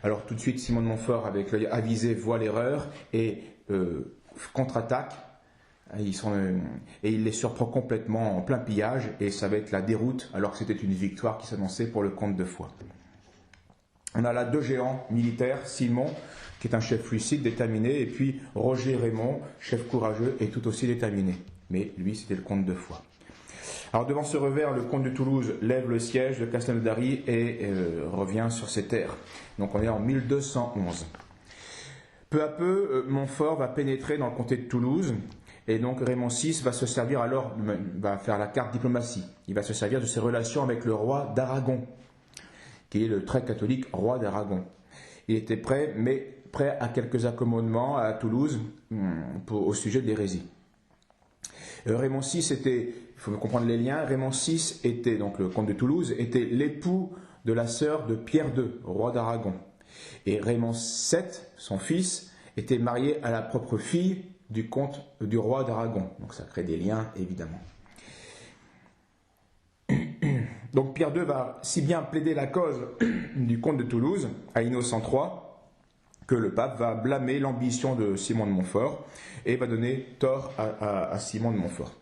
Alors tout de suite, Simon de Montfort, avec l'œil avisé, voit l'erreur et contre-attaque. Et il les surprend complètement en plein pillage et ça va être la déroute alors que c'était une victoire qui s'annonçait pour le comte de Foix. On a là deux géants militaires, Simon qui est un chef lucide, déterminé, et puis Roger Raymond, chef courageux et tout aussi déterminé. Mais lui c'était le comte de Foix. Alors devant ce revers, le comte de Toulouse lève le siège de Castelnaudary et revient sur ses terres. Donc on est en 1211. Peu à peu, Montfort va pénétrer dans le comté de Toulouse. Et donc Raymond VI va se servir alors, va faire la carte diplomatie. Il va se servir de ses relations avec le roi d'Aragon, qui est le très catholique roi d'Aragon. Il était prêt à quelques accommodements à Toulouse au sujet de l'hérésie. Raymond VI était, il faut comprendre les liens, Raymond VI était, donc le comte de Toulouse, était l'époux de la sœur de Pierre II, roi d'Aragon. Et Raymond VII, son fils, était marié à la propre fille du roi d'Aragon. Donc ça crée des liens, évidemment. Donc Pierre II va si bien plaider la cause du comte de Toulouse à Innocent III que le pape va blâmer l'ambition de Simon de Montfort et va donner tort à Simon de Montfort.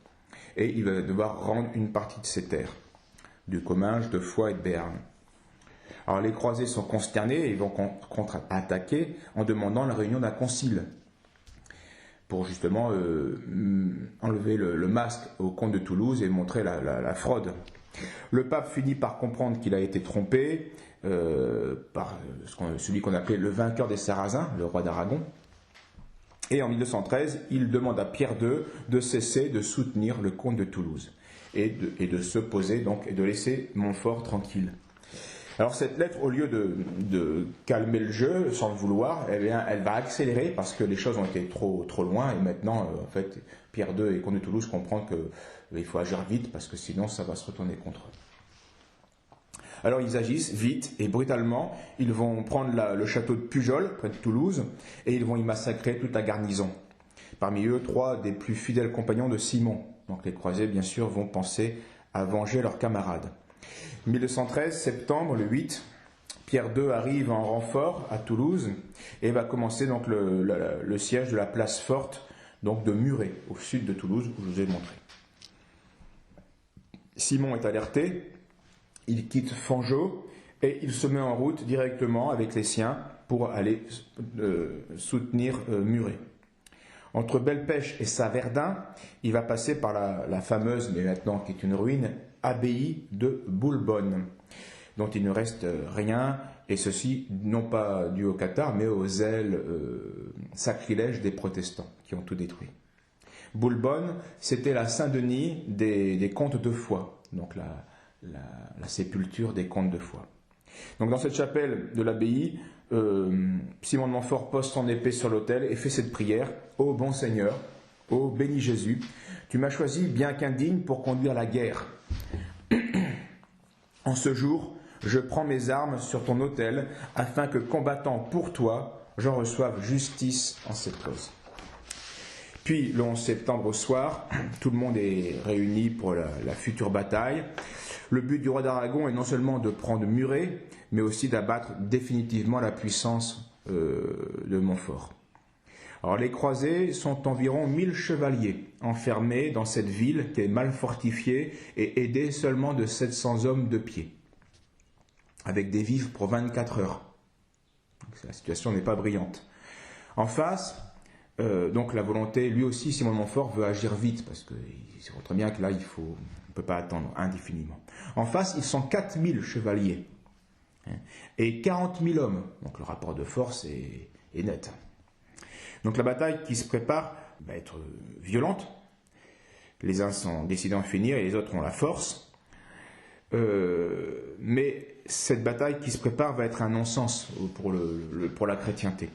Et il va devoir rendre une partie de ses terres, du Comminges, de Foix et de Béarn. Alors les croisés sont consternés et ils vont contre-attaquer en demandant la réunion d'un concile pour justement enlever le masque au comte de Toulouse et montrer la fraude. Le pape finit par comprendre qu'il a été trompé par celui qu'on appelait le vainqueur des Sarrasins, le roi d'Aragon. Et en 1213, il demande à Pierre II de cesser de soutenir le comte de Toulouse et de s'opposer donc et de laisser Montfort tranquille. Alors cette lettre, au lieu de calmer le jeu sans le vouloir, eh bien, elle va accélérer parce que les choses ont été trop loin et maintenant, en fait, Pierre II et comte de Toulouse comprennent qu'il faut agir vite parce que sinon ça va se retourner contre eux. Alors ils agissent vite et brutalement, ils vont prendre le château de Pujol, près de Toulouse, et ils vont y massacrer toute la garnison. Parmi eux, 3 des plus fidèles compagnons de Simon. Donc les croisés, bien sûr, vont penser à venger leurs camarades. 1213, septembre, le 8, Pierre II arrive en renfort à Toulouse et va commencer donc le siège de la place forte donc de Muret, au sud de Toulouse, où je vous ai montré. Simon est alerté, il quitte Fangeau et il se met en route directement avec les siens pour aller soutenir Muret. Entre Belpèche et Saverdun, il va passer par la fameuse, mais maintenant qui est une ruine, abbaye de Boulbonne, dont il ne reste rien, et ceci non pas dû au cathare, mais au zèle sacrilège des protestants qui ont tout détruit. Boulbonne, c'était la Saint-Denis des comtes de Foix, donc la sépulture des comtes de Foix. Donc dans cette chapelle de l'abbaye, Simon de Montfort pose son épée sur l'autel et fait cette prière: Ô bon Seigneur, ô béni Jésus, tu m'as choisi bien qu'indigne pour conduire la guerre. En ce jour, je prends mes armes sur ton autel afin que, combattant pour toi, j'en reçoive justice en cette cause. Puis, le 11 septembre au soir, tout le monde est réuni pour la future bataille. Le but du roi d'Aragon est non seulement de prendre Muret, mais aussi d'abattre définitivement la puissance de Montfort. Alors les croisés sont environ 1000 chevaliers enfermés dans cette ville qui est mal fortifiée et aidée seulement de 700 hommes de pied, avec des vivres pour 24 heures. Donc, la situation n'est pas brillante. En face, donc la volonté, lui aussi, Simon de Montfort veut agir vite, parce qu'il sait très bien que là, on ne peut pas attendre indéfiniment. En face, ils sont 4000 chevaliers et 40 000 hommes. Donc le rapport de force est net. Donc la bataille qui se prépare va être violente. Les uns sont décidés à en finir et les autres ont la force. Mais cette bataille qui se prépare va être un non-sens pour la chrétienté.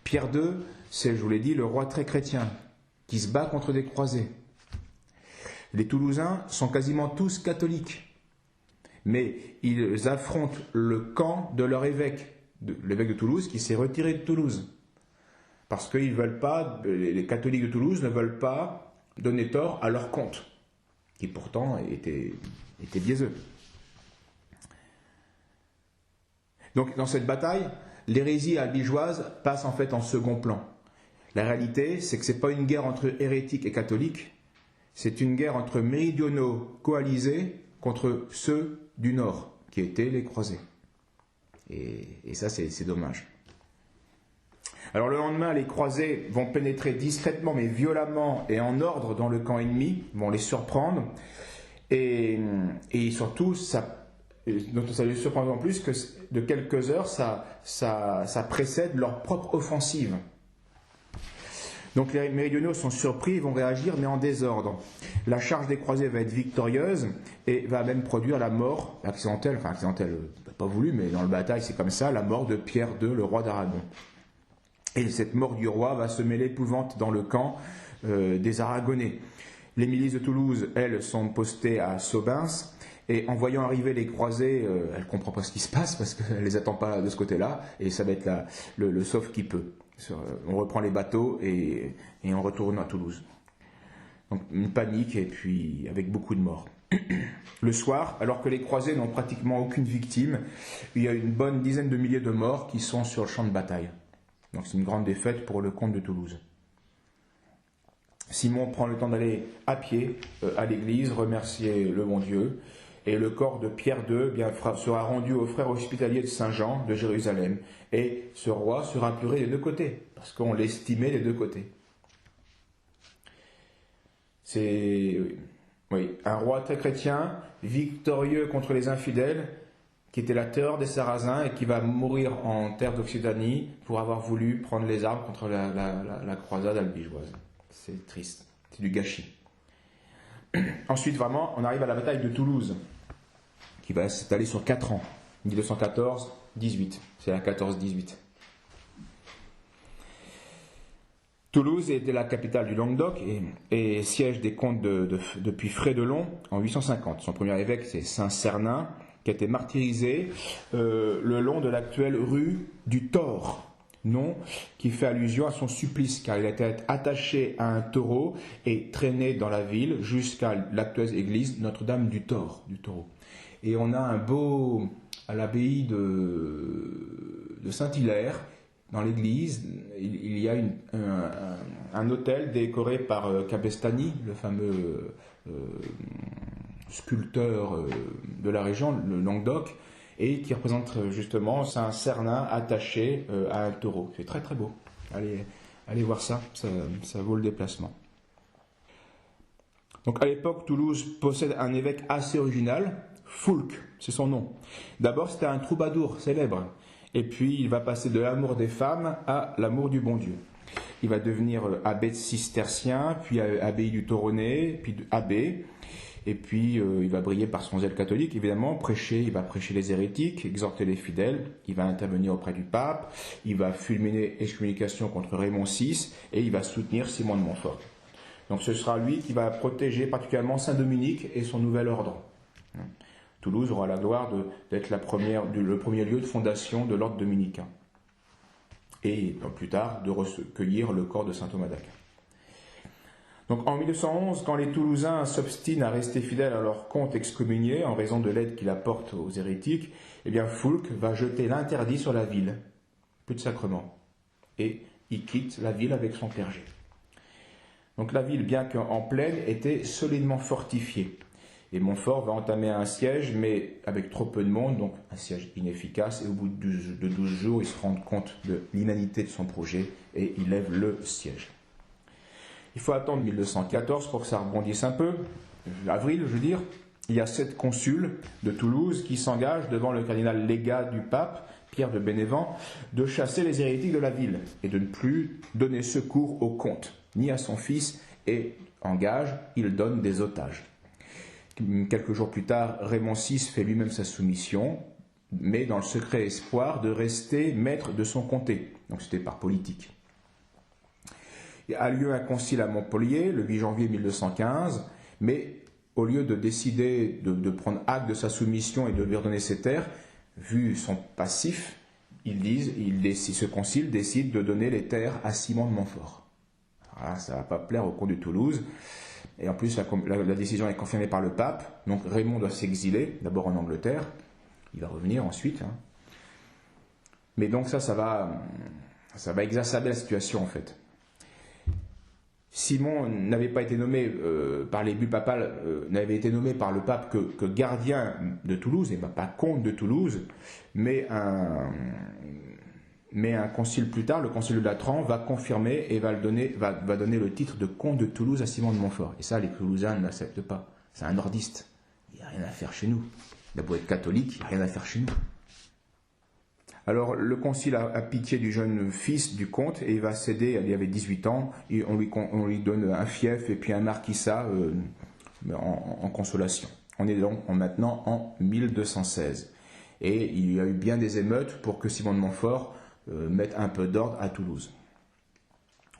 Pierre II, c'est, je vous l'ai dit, le roi très chrétien qui se bat contre des croisés. Les Toulousains sont quasiment tous catholiques, mais ils affrontent le camp de leur évêque, l'évêque de Toulouse, qui s'est retiré de Toulouse. Parce que les catholiques de Toulouse ne veulent pas donner tort à leur comte, qui pourtant était biaiseux. Donc dans cette bataille, l'hérésie albigeoise passe en fait en second plan. La réalité, c'est que ce n'est pas une guerre entre hérétiques et catholiques, c'est une guerre entre méridionaux coalisés contre ceux du Nord, qui étaient les croisés. Et ça, c'est dommage. Alors le lendemain, les croisés vont pénétrer discrètement mais violemment et en ordre dans le camp ennemi, vont les surprendre, et surtout, ça les surprend en plus que de quelques heures, ça précède leur propre offensive. Donc les méridionaux sont surpris, ils vont réagir, mais en désordre. La charge des croisés va être victorieuse et va même produire la mort accidentelle, pas voulu, mais dans la bataille c'est comme ça, la mort de Pierre II, le roi d'Aragon. Et cette mort du roi va semer l'épouvante dans le camp des Aragonais. Les milices de Toulouse, elles, sont postées à Saubins, et en voyant arriver les croisés, elles ne comprennent pas ce qui se passe, parce qu'elles ne les attendent pas de ce côté-là, et ça va être le sauf qui peut. On reprend les bateaux et on retourne à Toulouse. Donc une panique et puis avec beaucoup de morts. Le soir, alors que les croisés n'ont pratiquement aucune victime, il y a une bonne dizaine de milliers de morts qui sont sur le champ de bataille. Donc c'est une grande défaite pour le comte de Toulouse. Simon prend le temps d'aller à pied à l'église, remercier le bon Dieu, et le corps de Pierre II sera rendu aux frères hospitaliers de Saint-Jean de Jérusalem. Et ce roi sera pleuré des deux côtés, parce qu'on l'estimait des deux côtés. C'est un roi très chrétien, victorieux contre les infidèles, qui était la terreur des Sarrasins et qui va mourir en terre d'Occitanie pour avoir voulu prendre les armes contre la croisade albigeoise. C'est triste, c'est du gâchis. Ensuite, vraiment, on arrive à la bataille de Toulouse, qui va s'étaler sur 4 ans, 1214-18. C'est la 14-18. Toulouse était la capitale du Languedoc et siège des comtes depuis Frédelon en 850. Son premier évêque, c'est Saint-Cernin, qui a été martyrisé le long de l'actuelle rue du Thor, nom qui fait allusion à son supplice, car il a été attaché à un taureau et traîné dans la ville jusqu'à l'actuelle église Notre-Dame du Thor, du taureau. Et on a un beau, à l'abbaye de Saint-Hilaire, dans l'église, il y a un autel décoré par Cabestany, le fameux sculpteur de la région, le Languedoc, et qui représente justement Saint-Cernin attaché à un taureau. C'est très très beau. Allez voir ça, ça vaut le déplacement. Donc à l'époque, Toulouse possède un évêque assez original, Foulques, c'est son nom. D'abord, c'était un troubadour célèbre, et puis il va passer de l'amour des femmes à l'amour du bon Dieu. Il va devenir abbé cistercien, puis abbé du Toronnais, puis abbé, et puis il va briller par son zèle catholique, évidemment, il va prêcher les hérétiques, exhorter les fidèles, il va intervenir auprès du pape, il va fulminer excommunication contre Raymond VI, et il va soutenir Simon de Montfort. Donc ce sera lui qui va protéger particulièrement Saint-Dominique et son nouvel ordre. Toulouse aura la gloire d'être le premier lieu de fondation de l'ordre dominicain. Et plus tard, de recueillir le corps de saint Thomas d'Aquin. Donc en 1211, quand les Toulousains s'obstinent à rester fidèles à leur comte excommunié en raison de l'aide qu'il apporte aux hérétiques, eh bien Foulques va jeter l'interdit sur la ville. Plus de sacrement. Et il quitte la ville avec son clergé. Donc la ville, bien qu'en plaine, était solidement fortifiée. Et Montfort va entamer un siège, mais avec trop peu de monde, donc un siège inefficace. Et au bout de 12 jours, il se rend compte de l'inanité de son projet et il lève le siège. Il faut attendre 1214 pour que ça rebondisse un peu, avril je veux dire, il y a 7 consuls de Toulouse qui s'engagent devant le cardinal légat du pape, Pierre de Bénévent, de chasser les hérétiques de la ville et de ne plus donner secours au comte, ni à son fils, et en gage, il donne des otages. Quelques jours plus tard, Raymond VI fait lui-même sa soumission, mais dans le secret espoir de rester maître de son comté. Donc c'était par politique. Il a lieu un concile à Montpellier, le 8 janvier 1215, mais au lieu de décider de prendre acte de sa soumission et de lui redonner ses terres, vu son passif, ce concile décide de donner les terres à Simon de Montfort. Alors là, ça ne va pas plaire au comte de Toulouse. Et en plus, la décision est confirmée par le pape. Donc Raymond doit s'exiler, d'abord en Angleterre. Il va revenir ensuite. Mais donc ça va exacerber la situation en fait. Simon n'avait pas été nommé par les bulles papales, n'avait été nommé par le pape que gardien de Toulouse, et pas comte de Toulouse, mais un concile plus tard, le concile de Latran, va confirmer et va donner le titre de comte de Toulouse à Simon de Montfort. Et ça, les Toulousains ne l'acceptent pas. C'est un nordiste. Il n'y a rien à faire chez nous. Il a beau être catholique, il n'y a rien à faire chez nous. Alors, le concile a pitié du jeune fils du comte et il va céder, il avait 18 ans, et on lui donne un fief et puis un marquisat en consolation. On est donc maintenant en 1216. Et il y a eu bien des émeutes pour que Simon de Montfort mette un peu d'ordre à Toulouse.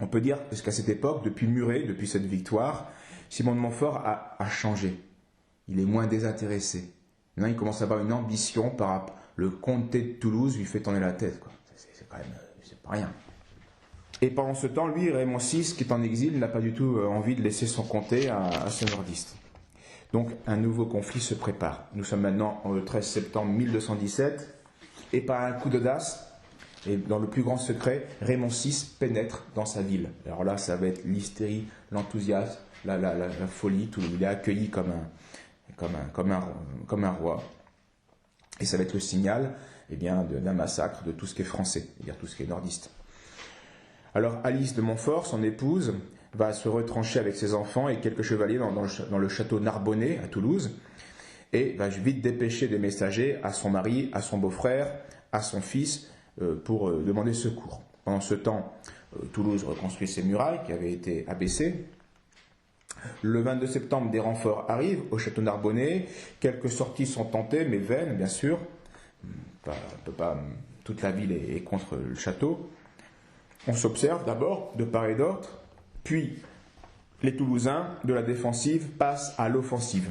On peut dire qu'à cette époque, depuis Muret, depuis cette victoire, Simon de Montfort a changé. Il est moins désintéressé. Maintenant, il commence à avoir une ambition par rapport. Le comté de Toulouse lui fait tourner la tête, quoi. C'est quand même, c'est pas rien. Et pendant ce temps, lui, Raymond VI, qui est en exil, n'a pas du tout envie de laisser son comté à ce nordiste. Donc, un nouveau conflit se prépare. Nous sommes maintenant le 13 septembre 1217, et par un coup d'audace, et dans le plus grand secret, Raymond VI pénètre dans sa ville. Alors là, ça va être l'hystérie, l'enthousiasme, la folie. Il est accueilli comme un roi. Et ça va être le signal d'un massacre de tout ce qui est français, c'est-à-dire tout ce qui est nordiste. Alors Alice de Montfort, son épouse, va se retrancher avec ses enfants et quelques chevaliers dans le château Narbonnais à Toulouse, et va vite dépêcher des messagers à son mari, à son beau-frère, à son fils, pour demander secours. Pendant ce temps, Toulouse reconstruit ses murailles qui avaient été abaissées. Le 22 septembre, des renforts arrivent au château Narbonnais. Quelques sorties sont tentées, mais vaines, bien sûr. Toute la ville est contre le château. On s'observe d'abord de part et d'autre, puis les Toulousains, de la défensive, passent à l'offensive.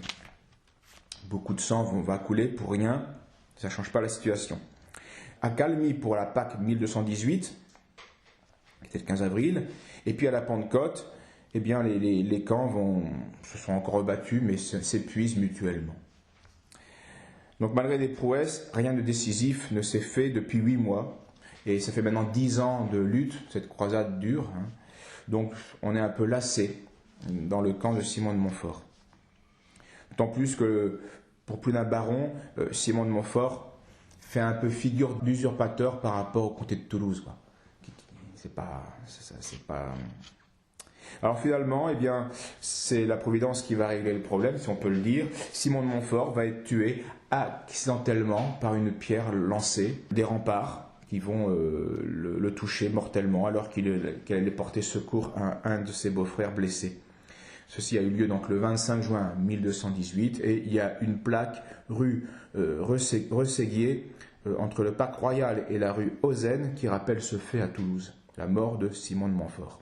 Beaucoup de sang va couler pour rien, ça ne change pas la situation. À Calmy pour la Pâque 1218, qui était le 15 avril, et puis à la Pentecôte, les camps se sont encore rebattus, mais s'épuisent mutuellement. Donc malgré des prouesses, rien de décisif ne s'est fait depuis 8 mois. Et ça fait maintenant 10 ans de lutte, cette croisade dure. Donc on est un peu lassé dans le camp de Simon de Montfort. D'autant plus que, pour plus d'un baron, Simon de Montfort fait un peu figure d'usurpateur par rapport au comté de Toulouse, quoi. C'est pas... Alors finalement, c'est la Providence qui va régler le problème, si on peut le dire. Simon de Montfort va être tué accidentellement par une pierre lancée des remparts qui vont le toucher mortellement alors qu'elle allait porter secours à un de ses beaux-frères blessés. Ceci a eu lieu donc le 25 juin 1218 et il y a une plaque rue Rességuier entre le Parc Royal et la rue Ozen qui rappelle ce fait à Toulouse, la mort de Simon de Montfort.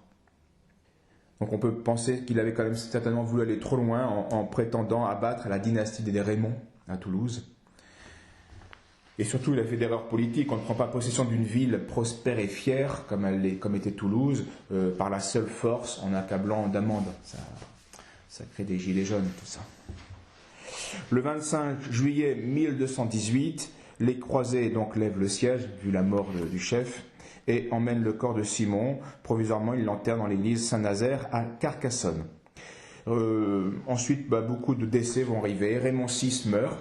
Donc on peut penser qu'il avait quand même certainement voulu aller trop loin en prétendant abattre la dynastie des Raymond à Toulouse. Et surtout, il a fait d'erreurs politiques. On ne prend pas possession d'une ville prospère et fière, comme était Toulouse, par la seule force, en accablant d'amendes. Ça crée des gilets jaunes, tout ça. Le 25 juillet 1218, les croisés donc lèvent le siège, vu la mort du chef, et emmènent le corps de Simon. Provisoirement, ils l'enterrent dans l'église Saint-Nazaire à Carcassonne. Ensuite, beaucoup de décès vont arriver. Raymond VI meurt,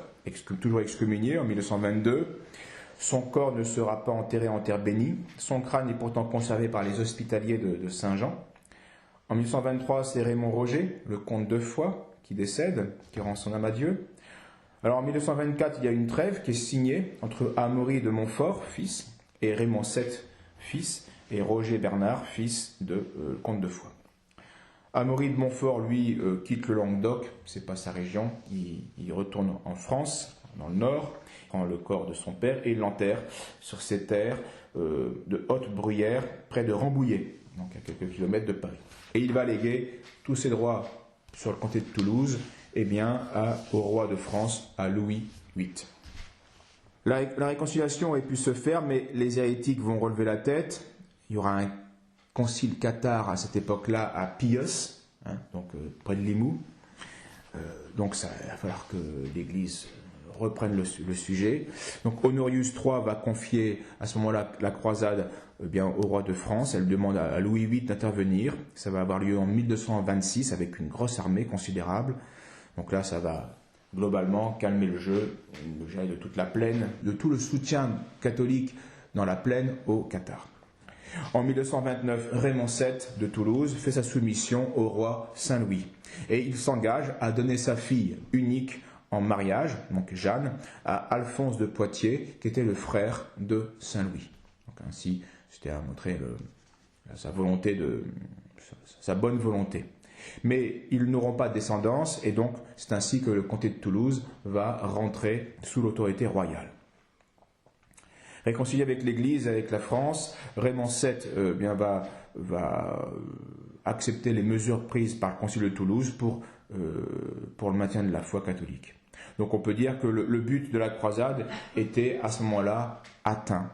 toujours excommunié en 1222. Son corps ne sera pas enterré en terre bénie. Son crâne est pourtant conservé par les hospitaliers de Saint-Jean. En 1223, c'est Raymond Roger, le comte de Foix, qui décède, qui rend son âme à Dieu. Alors en 1224, il y a une trêve qui est signée entre Amaury de Montfort, fils, et Raymond VII, fils, et Roger Bernard, fils de comte de Foix. Amaury de Montfort, lui, quitte le Languedoc, c'est pas sa région, il retourne en France, dans le nord, prend le corps de son père et l'enterre sur ses terres de Haute-Bruyère, près de Rambouillet, donc à quelques kilomètres de Paris. Et il va léguer tous ses droits sur le comté de Toulouse, au roi de France, à Louis VIII. La réconciliation a pu se faire, mais les hérétiques vont relever la tête. Il y aura un concile cathare à cette époque-là à Pios, près de Limoux. Donc il va falloir que l'Église reprenne le sujet. Donc Honorius III va confier à ce moment-là la croisade au roi de France. Elle demande à Louis VIII d'intervenir. Ça va avoir lieu en 1226 avec une grosse armée considérable. Donc là, ça va globalement calmer le jeu de toute la plaine, de tout le soutien catholique dans la plaine au Cathare. En 1229, Raymond VII de Toulouse fait sa soumission au roi Saint-Louis et il s'engage à donner sa fille unique en mariage, donc Jeanne, à Alphonse de Poitiers, qui était le frère de Saint-Louis. Donc ainsi, c'était à montrer sa bonne volonté. Mais ils n'auront pas de descendance et donc c'est ainsi que le comté de Toulouse va rentrer sous l'autorité royale. Réconcilié avec l'Église, avec la France, Raymond VII va accepter les mesures prises par le Concile de Toulouse pour le maintien de la foi catholique. Donc on peut dire que le but de la croisade était à ce moment-là atteint,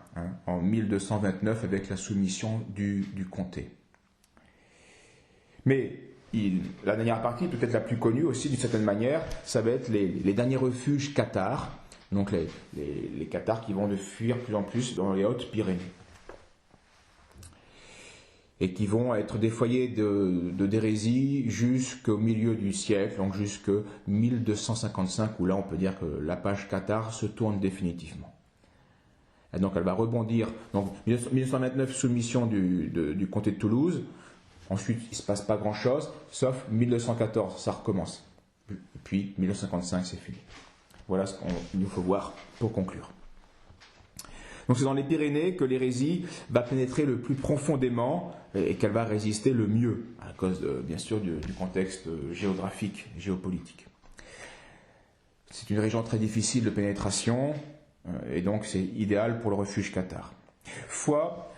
en 1229 avec la soumission du comté. Mais la dernière partie, peut-être la plus connue aussi d'une certaine manière, ça va être les derniers refuges cathares, donc les cathares qui vont de fuir plus en plus dans les Hautes-Pyrénées. Et qui vont être des foyers d'hérésie jusqu'au milieu du siècle, donc jusqu'à 1255, où là on peut dire que la page cathare se tourne définitivement. Et donc elle va rebondir, donc 1229 soumission du comté de Toulouse, ensuite il ne se passe pas grand-chose, sauf 1214, ça recommence. Et puis 1255 c'est fini. Voilà ce qu'il nous faut voir pour conclure. Donc c'est dans les Pyrénées que l'hérésie va pénétrer le plus profondément et qu'elle va résister le mieux, à cause bien sûr du contexte géographique, géopolitique. C'est une région très difficile de pénétration et donc c'est idéal pour le refuge cathare. Foix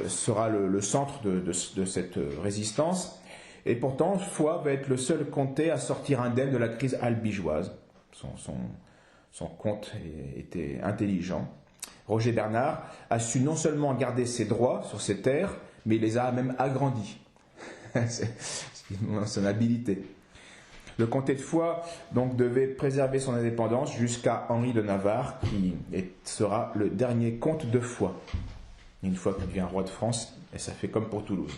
sera le centre de cette résistance et pourtant Foix va être le seul comté à sortir indemne de la crise albigeoise. Son comte était intelligent. Roger Bernard a su non seulement garder ses droits sur ses terres, mais il les a même agrandis. C'est son habileté. Le comté de Foix donc devait préserver son indépendance jusqu'à Henri de Navarre, qui sera le dernier comte de Foix. Une fois qu'il devient roi de France, et ça fait comme pour Toulouse.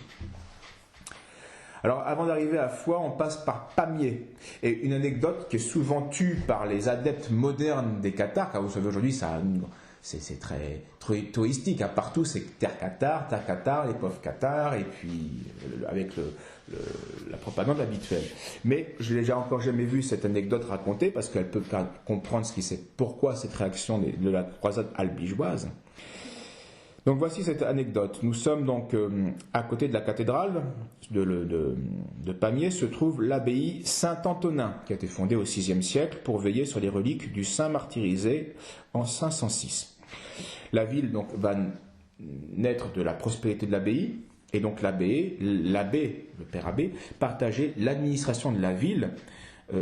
Alors, avant d'arriver à Foix, on passe par Pamiers. Et une anecdote qui est souvent tue par les adeptes modernes des cathares, car vous savez aujourd'hui, c'est très touristique. Partout, c'est terre cathare, les pauvres cathares, et puis avec la propagande habituelle. Mais je n'ai encore jamais vu cette anecdote racontée, parce qu'elle peut comprendre pourquoi cette réaction de la croisade albigeoise. Donc voici cette anecdote. Nous sommes donc à côté de la cathédrale de Pamiers se trouve l'abbaye Saint-Antonin, qui a été fondée au VIe siècle pour veiller sur les reliques du saint martyrisé en 506. La ville donc va naître de la prospérité de l'abbaye, et donc l'abbé, le père abbé, partageait l'administration de la ville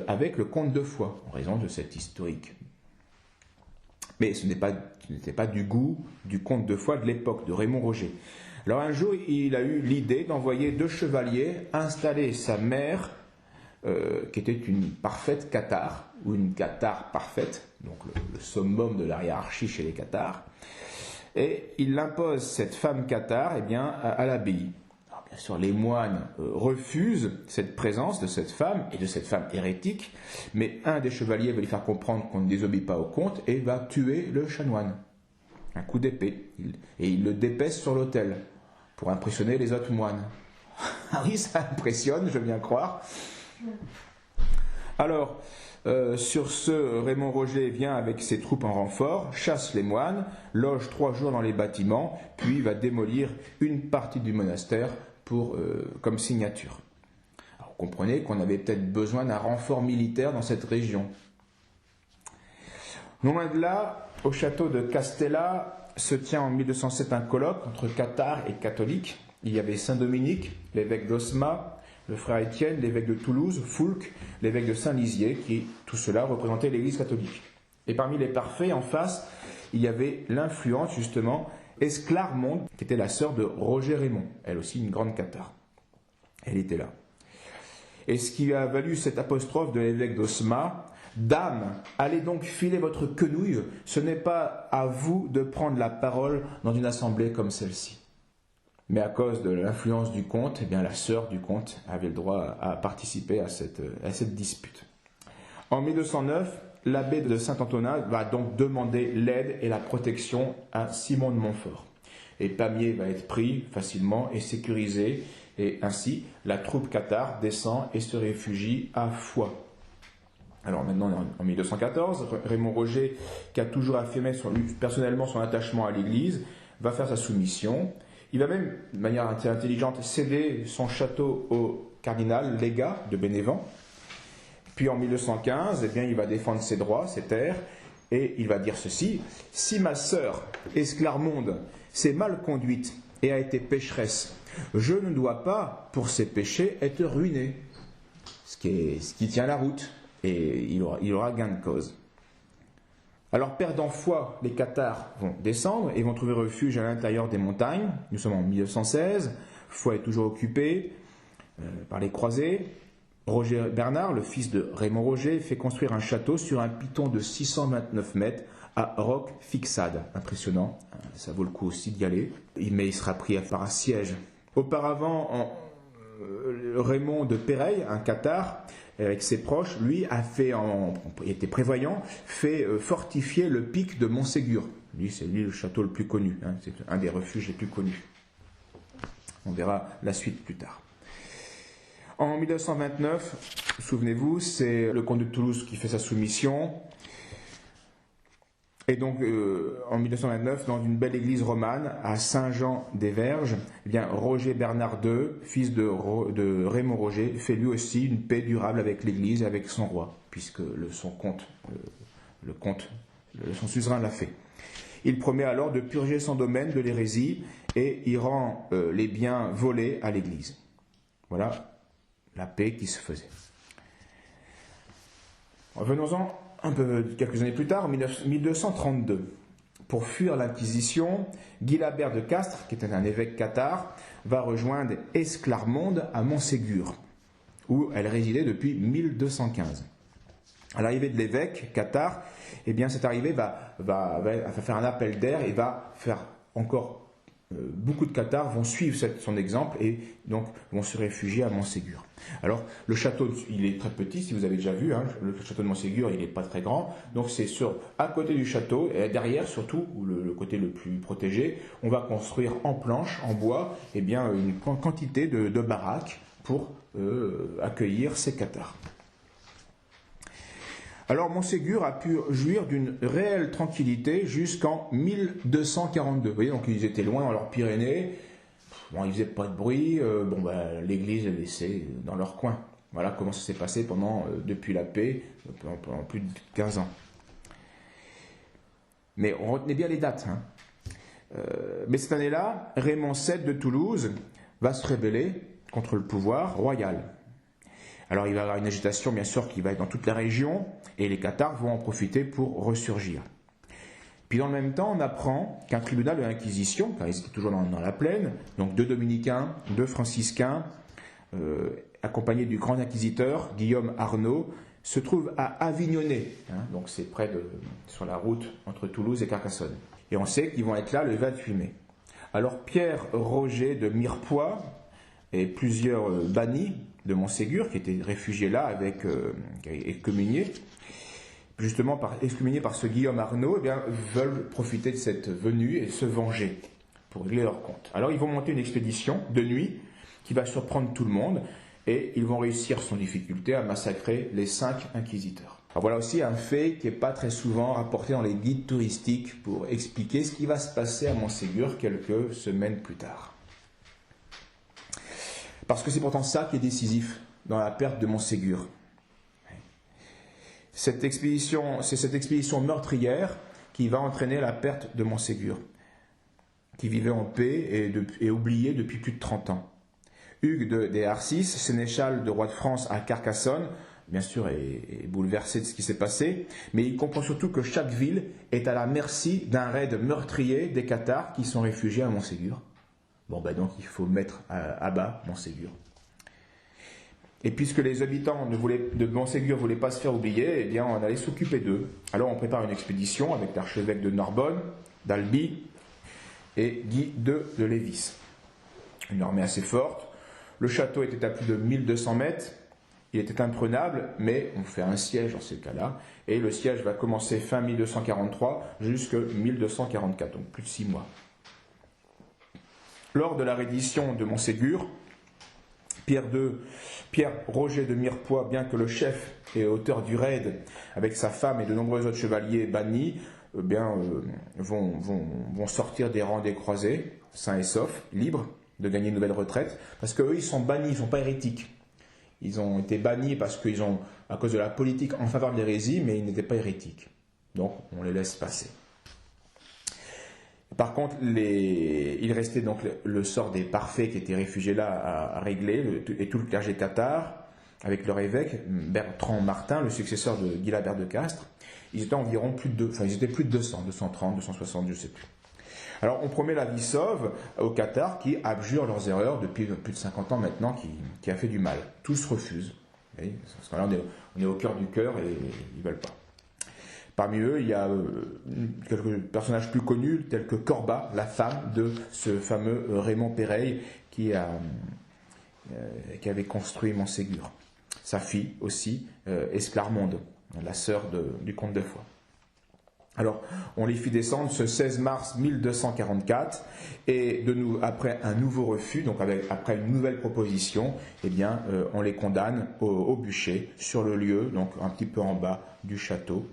avec le comte de Foix, en raison de cette historique. Mais ce n'était pas du goût du comte de Foix de l'époque, de Raymond Roger. Alors un jour, il a eu l'idée d'envoyer 2 chevaliers installer sa mère, qui était une parfaite cathare, ou une cathare parfaite, donc le summum de la hiérarchie chez les cathares, et il impose cette femme cathare à l'abbaye. Bien sûr, les moines refusent cette présence de cette femme et de cette femme hérétique, mais un des chevaliers va lui faire comprendre qu'on ne désobéit pas au comte et va tuer le chanoine. Un coup d'épée. Et il le dépèce sur l'autel pour impressionner les autres moines. Ah oui, ça impressionne, je veux bien croire. Alors, sur ce, Raymond Roger vient avec ses troupes en renfort, chasse les moines, loge 3 jours dans les bâtiments, puis va démolir une partie du monastère comme signature. Alors, vous comprenez qu'on avait peut-être besoin d'un renfort militaire dans cette région. Non loin de là, au château de Castella, se tient en 1207 un colloque entre cathares et catholiques. Il y avait Saint-Dominique, l'évêque d'Osma, le frère Étienne, l'évêque de Toulouse, Foulques, l'évêque de Saint-Lizier, qui, tout cela, représentait l'Église catholique. Et parmi les parfaits, en face, il y avait l'influente, justement, Esclarmonde, qui était la sœur de Roger Raymond, elle aussi une grande cathare. Elle était là. Et ce qui a valu cette apostrophe de l'évêque d'Osma, « Dame, allez donc filer votre quenouille, ce n'est pas à vous de prendre la parole dans une assemblée comme celle-ci. » Mais à cause de l'influence du comte, eh bien, la sœur du comte avait le droit à participer à cette dispute. En 1209, l'abbé de Saint-Antonin va donc demander l'aide et la protection à Simon de Montfort. Et Pamiers va être pris facilement et sécurisé, et ainsi la troupe cathare descend et se réfugie à Foix. Alors maintenant, en 1214, Raymond Roger, qui a toujours affirmé personnellement son attachement à l'Église, va faire sa soumission. Il va même, de manière intelligente, céder son château au cardinal légat de Bénévent. Puis en 1215, eh bien, il va défendre ses droits, ses terres, et il va dire ceci: « Si ma sœur, Esclarmonde, s'est mal conduite et a été pécheresse, je ne dois pas, pour ses péchés, être ruiné. » Ce qui tient la route, et il aura gain de cause. Alors, perdant foi, les cathares vont descendre et vont trouver refuge à l'intérieur des montagnes. Nous sommes en 1916, Foix est toujours occupé par les croisés. Roger Bernard, le fils de Raymond Roger, fait construire un château sur un piton de 629 mètres à Roc-Fixade. Impressionnant, ça vaut le coup aussi d'y aller. Mais il sera pris par un siège. Auparavant, Raymond de Péreille, un cathare, avec ses proches, lui il était prévoyant, fait fortifier le pic de Montségur. C'est le château le plus connu, hein, c'est un des refuges les plus connus. On verra la suite plus tard. En 1929, souvenez-vous, c'est le comte de Toulouse qui fait sa soumission. Et donc, en 1929, dans une belle église romane, à Saint-Jean-des-Verges, eh bien, Roger Bernard II, fils de Raymond Roger, fait lui aussi une paix durable avec l'église et avec son roi, puisque son suzerain l'a fait. Il promet alors de purger son domaine de l'hérésie et il rend les biens volés à l'église. Voilà la paix qui se faisait. Revenons-en quelques années plus tard, en 1232. Pour fuir l'Inquisition, Guilabert de Castres, qui était un évêque cathare, va rejoindre Esclarmonde à Montségur, où elle résidait depuis 1215. À l'arrivée de l'évêque cathare, eh bien, cette arrivée va faire un appel d'air et va faire encore beaucoup de cathares vont suivre son exemple et donc vont se réfugier à Montségur. Alors le château, il est très petit, si vous avez déjà vu, hein, le château de Montségur, il n'est pas très grand, donc c'est à côté du château et derrière surtout, le côté le plus protégé, on va construire en planches, en bois, eh bien, une quantité de baraques pour accueillir ces cathares. Alors Montségur a pu jouir d'une réelle tranquillité jusqu'en 1242. Vous voyez, donc ils étaient loin dans leurs Pyrénées, bon, ils faisaient pas de bruit, l'église les laissait dans leur coin. Voilà comment ça s'est passé depuis la paix, pendant plus de 15 ans. Mais on retenait bien les dates. Hein. Mais cette année-là, Raymond VII de Toulouse va se rebeller contre le pouvoir royal. Alors il va y avoir une agitation bien sûr qui va être dans toute la région et les cathares vont en profiter pour ressurgir. Puis dans le même temps, on apprend qu'un tribunal de l'Inquisition, car ils étaient toujours dans la plaine, donc 2 dominicains, 2 franciscains, accompagnés du grand inquisiteur Guillaume Arnaud, se trouve à Avignonnet, hein, donc c'est sur la route entre Toulouse et Carcassonne. Et on sait qu'ils vont être là le 28 mai. Alors Pierre Roger de Mirepoix et plusieurs bannis de Montségur, qui étaient réfugiés là, excommuniés, justement excommuniés par ce Guillaume Arnaud, eh bien, veulent profiter de cette venue et se venger pour régler leur compte. Alors ils vont monter une expédition de nuit qui va surprendre tout le monde, et ils vont réussir sans difficulté à massacrer les 5 inquisiteurs. Alors voilà aussi un fait qui n'est pas très souvent rapporté dans les guides touristiques pour expliquer ce qui va se passer à Montségur quelques semaines plus tard. Parce que c'est pourtant ça qui est décisif dans la perte de Montségur. C'est cette expédition meurtrière qui va entraîner la perte de Montségur, qui vivait en paix et oublié depuis plus de 30 ans. Hugues des Harcis, sénéchal de roi de France à Carcassonne, bien sûr est bouleversé de ce qui s'est passé, mais il comprend surtout que chaque ville est à la merci d'un raid meurtrier des Cathares qui sont réfugiés à Montségur. Donc il faut mettre à bas Montségur. Et puisque les habitants de Montségur ne voulaient pas se faire oublier, eh bien on allait s'occuper d'eux. Alors on prépare une expédition avec l'archevêque de Narbonne, d'Albi et Guy II de Lévis. Une armée assez forte. Le château était à plus de 1200 mètres. Il était imprenable, mais on fait un siège dans ces cas-là. Et le siège va commencer fin 1243 jusqu'à 1244, donc plus de 6 mois. Lors de la reddition de Montségur, Pierre Roger de Mirepoix, bien que le chef et auteur du raid, avec sa femme et de nombreux autres chevaliers bannis, vont sortir des rangs des croisés, sains et saufs, libres, de gagner une nouvelle retraite, parce qu'eux, ils sont bannis, ils ne sont pas hérétiques. Ils ont été bannis à cause de la politique en faveur de l'hérésie, mais ils n'étaient pas hérétiques. Donc, on les laisse passer. Par contre, il restait donc le sort des parfaits qui étaient réfugiés là à régler, et tout le clergé cathare, avec leur évêque, Bertrand Martin, le successeur de Guilabert de Castres. Ils étaient environ plus de 200, 230, 260, je ne sais plus. Alors, on promet la vie sauve aux Cathares qui abjurent leurs erreurs depuis plus de 50 ans maintenant, qui a fait du mal. Tous refusent. Parce que là, on est au cœur du cœur et ils ne veulent pas. Parmi eux, il y a quelques personnages plus connus, tels que Corba, la femme de ce fameux Raymond Péreille qui avait construit Montségur. Sa fille aussi, Esclarmonde, la sœur du comte de Foix. Alors, on les fit descendre ce 16 mars 1244 et après un nouveau refus, donc après une nouvelle proposition, eh bien, on les condamne au bûcher sur le lieu, donc un petit peu en bas du château.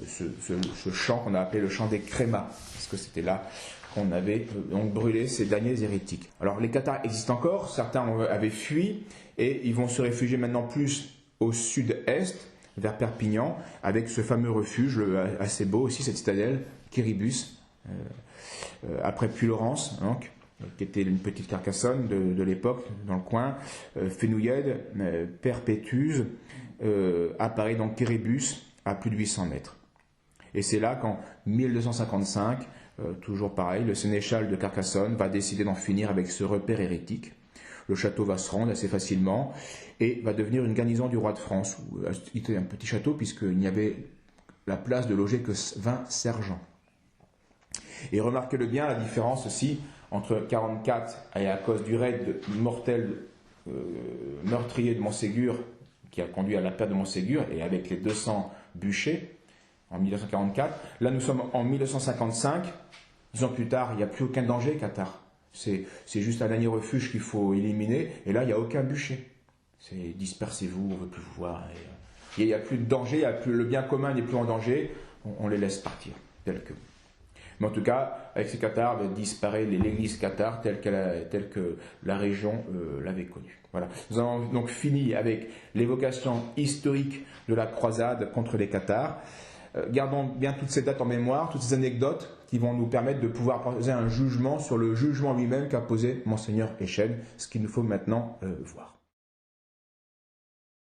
Ce champ qu'on a appelé le champ des Crémas, parce que c'était là qu'on avait donc brûlé ces derniers hérétiques. Alors les Cathares existent encore, certains avaient fui et ils vont se réfugier maintenant plus au sud-est, vers Perpignan, avec ce fameux refuge assez beau aussi, cette citadelle, Quiribus, après Puylaurens, donc, qui était une petite Carcassonne de l'époque, dans le coin, Fenouillède, Perpétuse, apparaît donc Quiribus, à plus de 800 mètres. Et c'est là qu'en 1255, toujours pareil, le sénéchal de Carcassonne va décider d'en finir avec ce repère hérétique. Le château va se rendre assez facilement et va devenir une garnison du roi de France. Il était un petit château puisqu'il n'y avait la place de loger que 20 sergents. Et remarquez-le bien, la différence aussi entre 44 et à cause du raid mortel meurtrier de Montségur qui a conduit à la perte de Montségur et avec les 200 bûchers en 1944. Là, nous sommes en 1955. 10 ans plus tard, il n'y a plus aucun danger, Cathare. C'est juste un dernier refuge qu'il faut éliminer. Et là, il n'y a aucun bûcher. C'est dispersez-vous, on ne veut plus vous voir. Il n'y a plus de danger, le bien commun n'est plus en danger. On les laisse partir, tel que. Mais en tout cas, avec ces Cathares, disparaît l'église cathare telle que la région l'avait connue. Voilà. Nous avons donc fini avec l'évocation historique de la croisade contre les Cathares. Gardons bien toutes ces dates en mémoire, toutes ces anecdotes qui vont nous permettre de pouvoir poser un jugement sur le jugement lui-même qu'a posé Monseigneur Echenne, ce qu'il nous faut maintenant voir.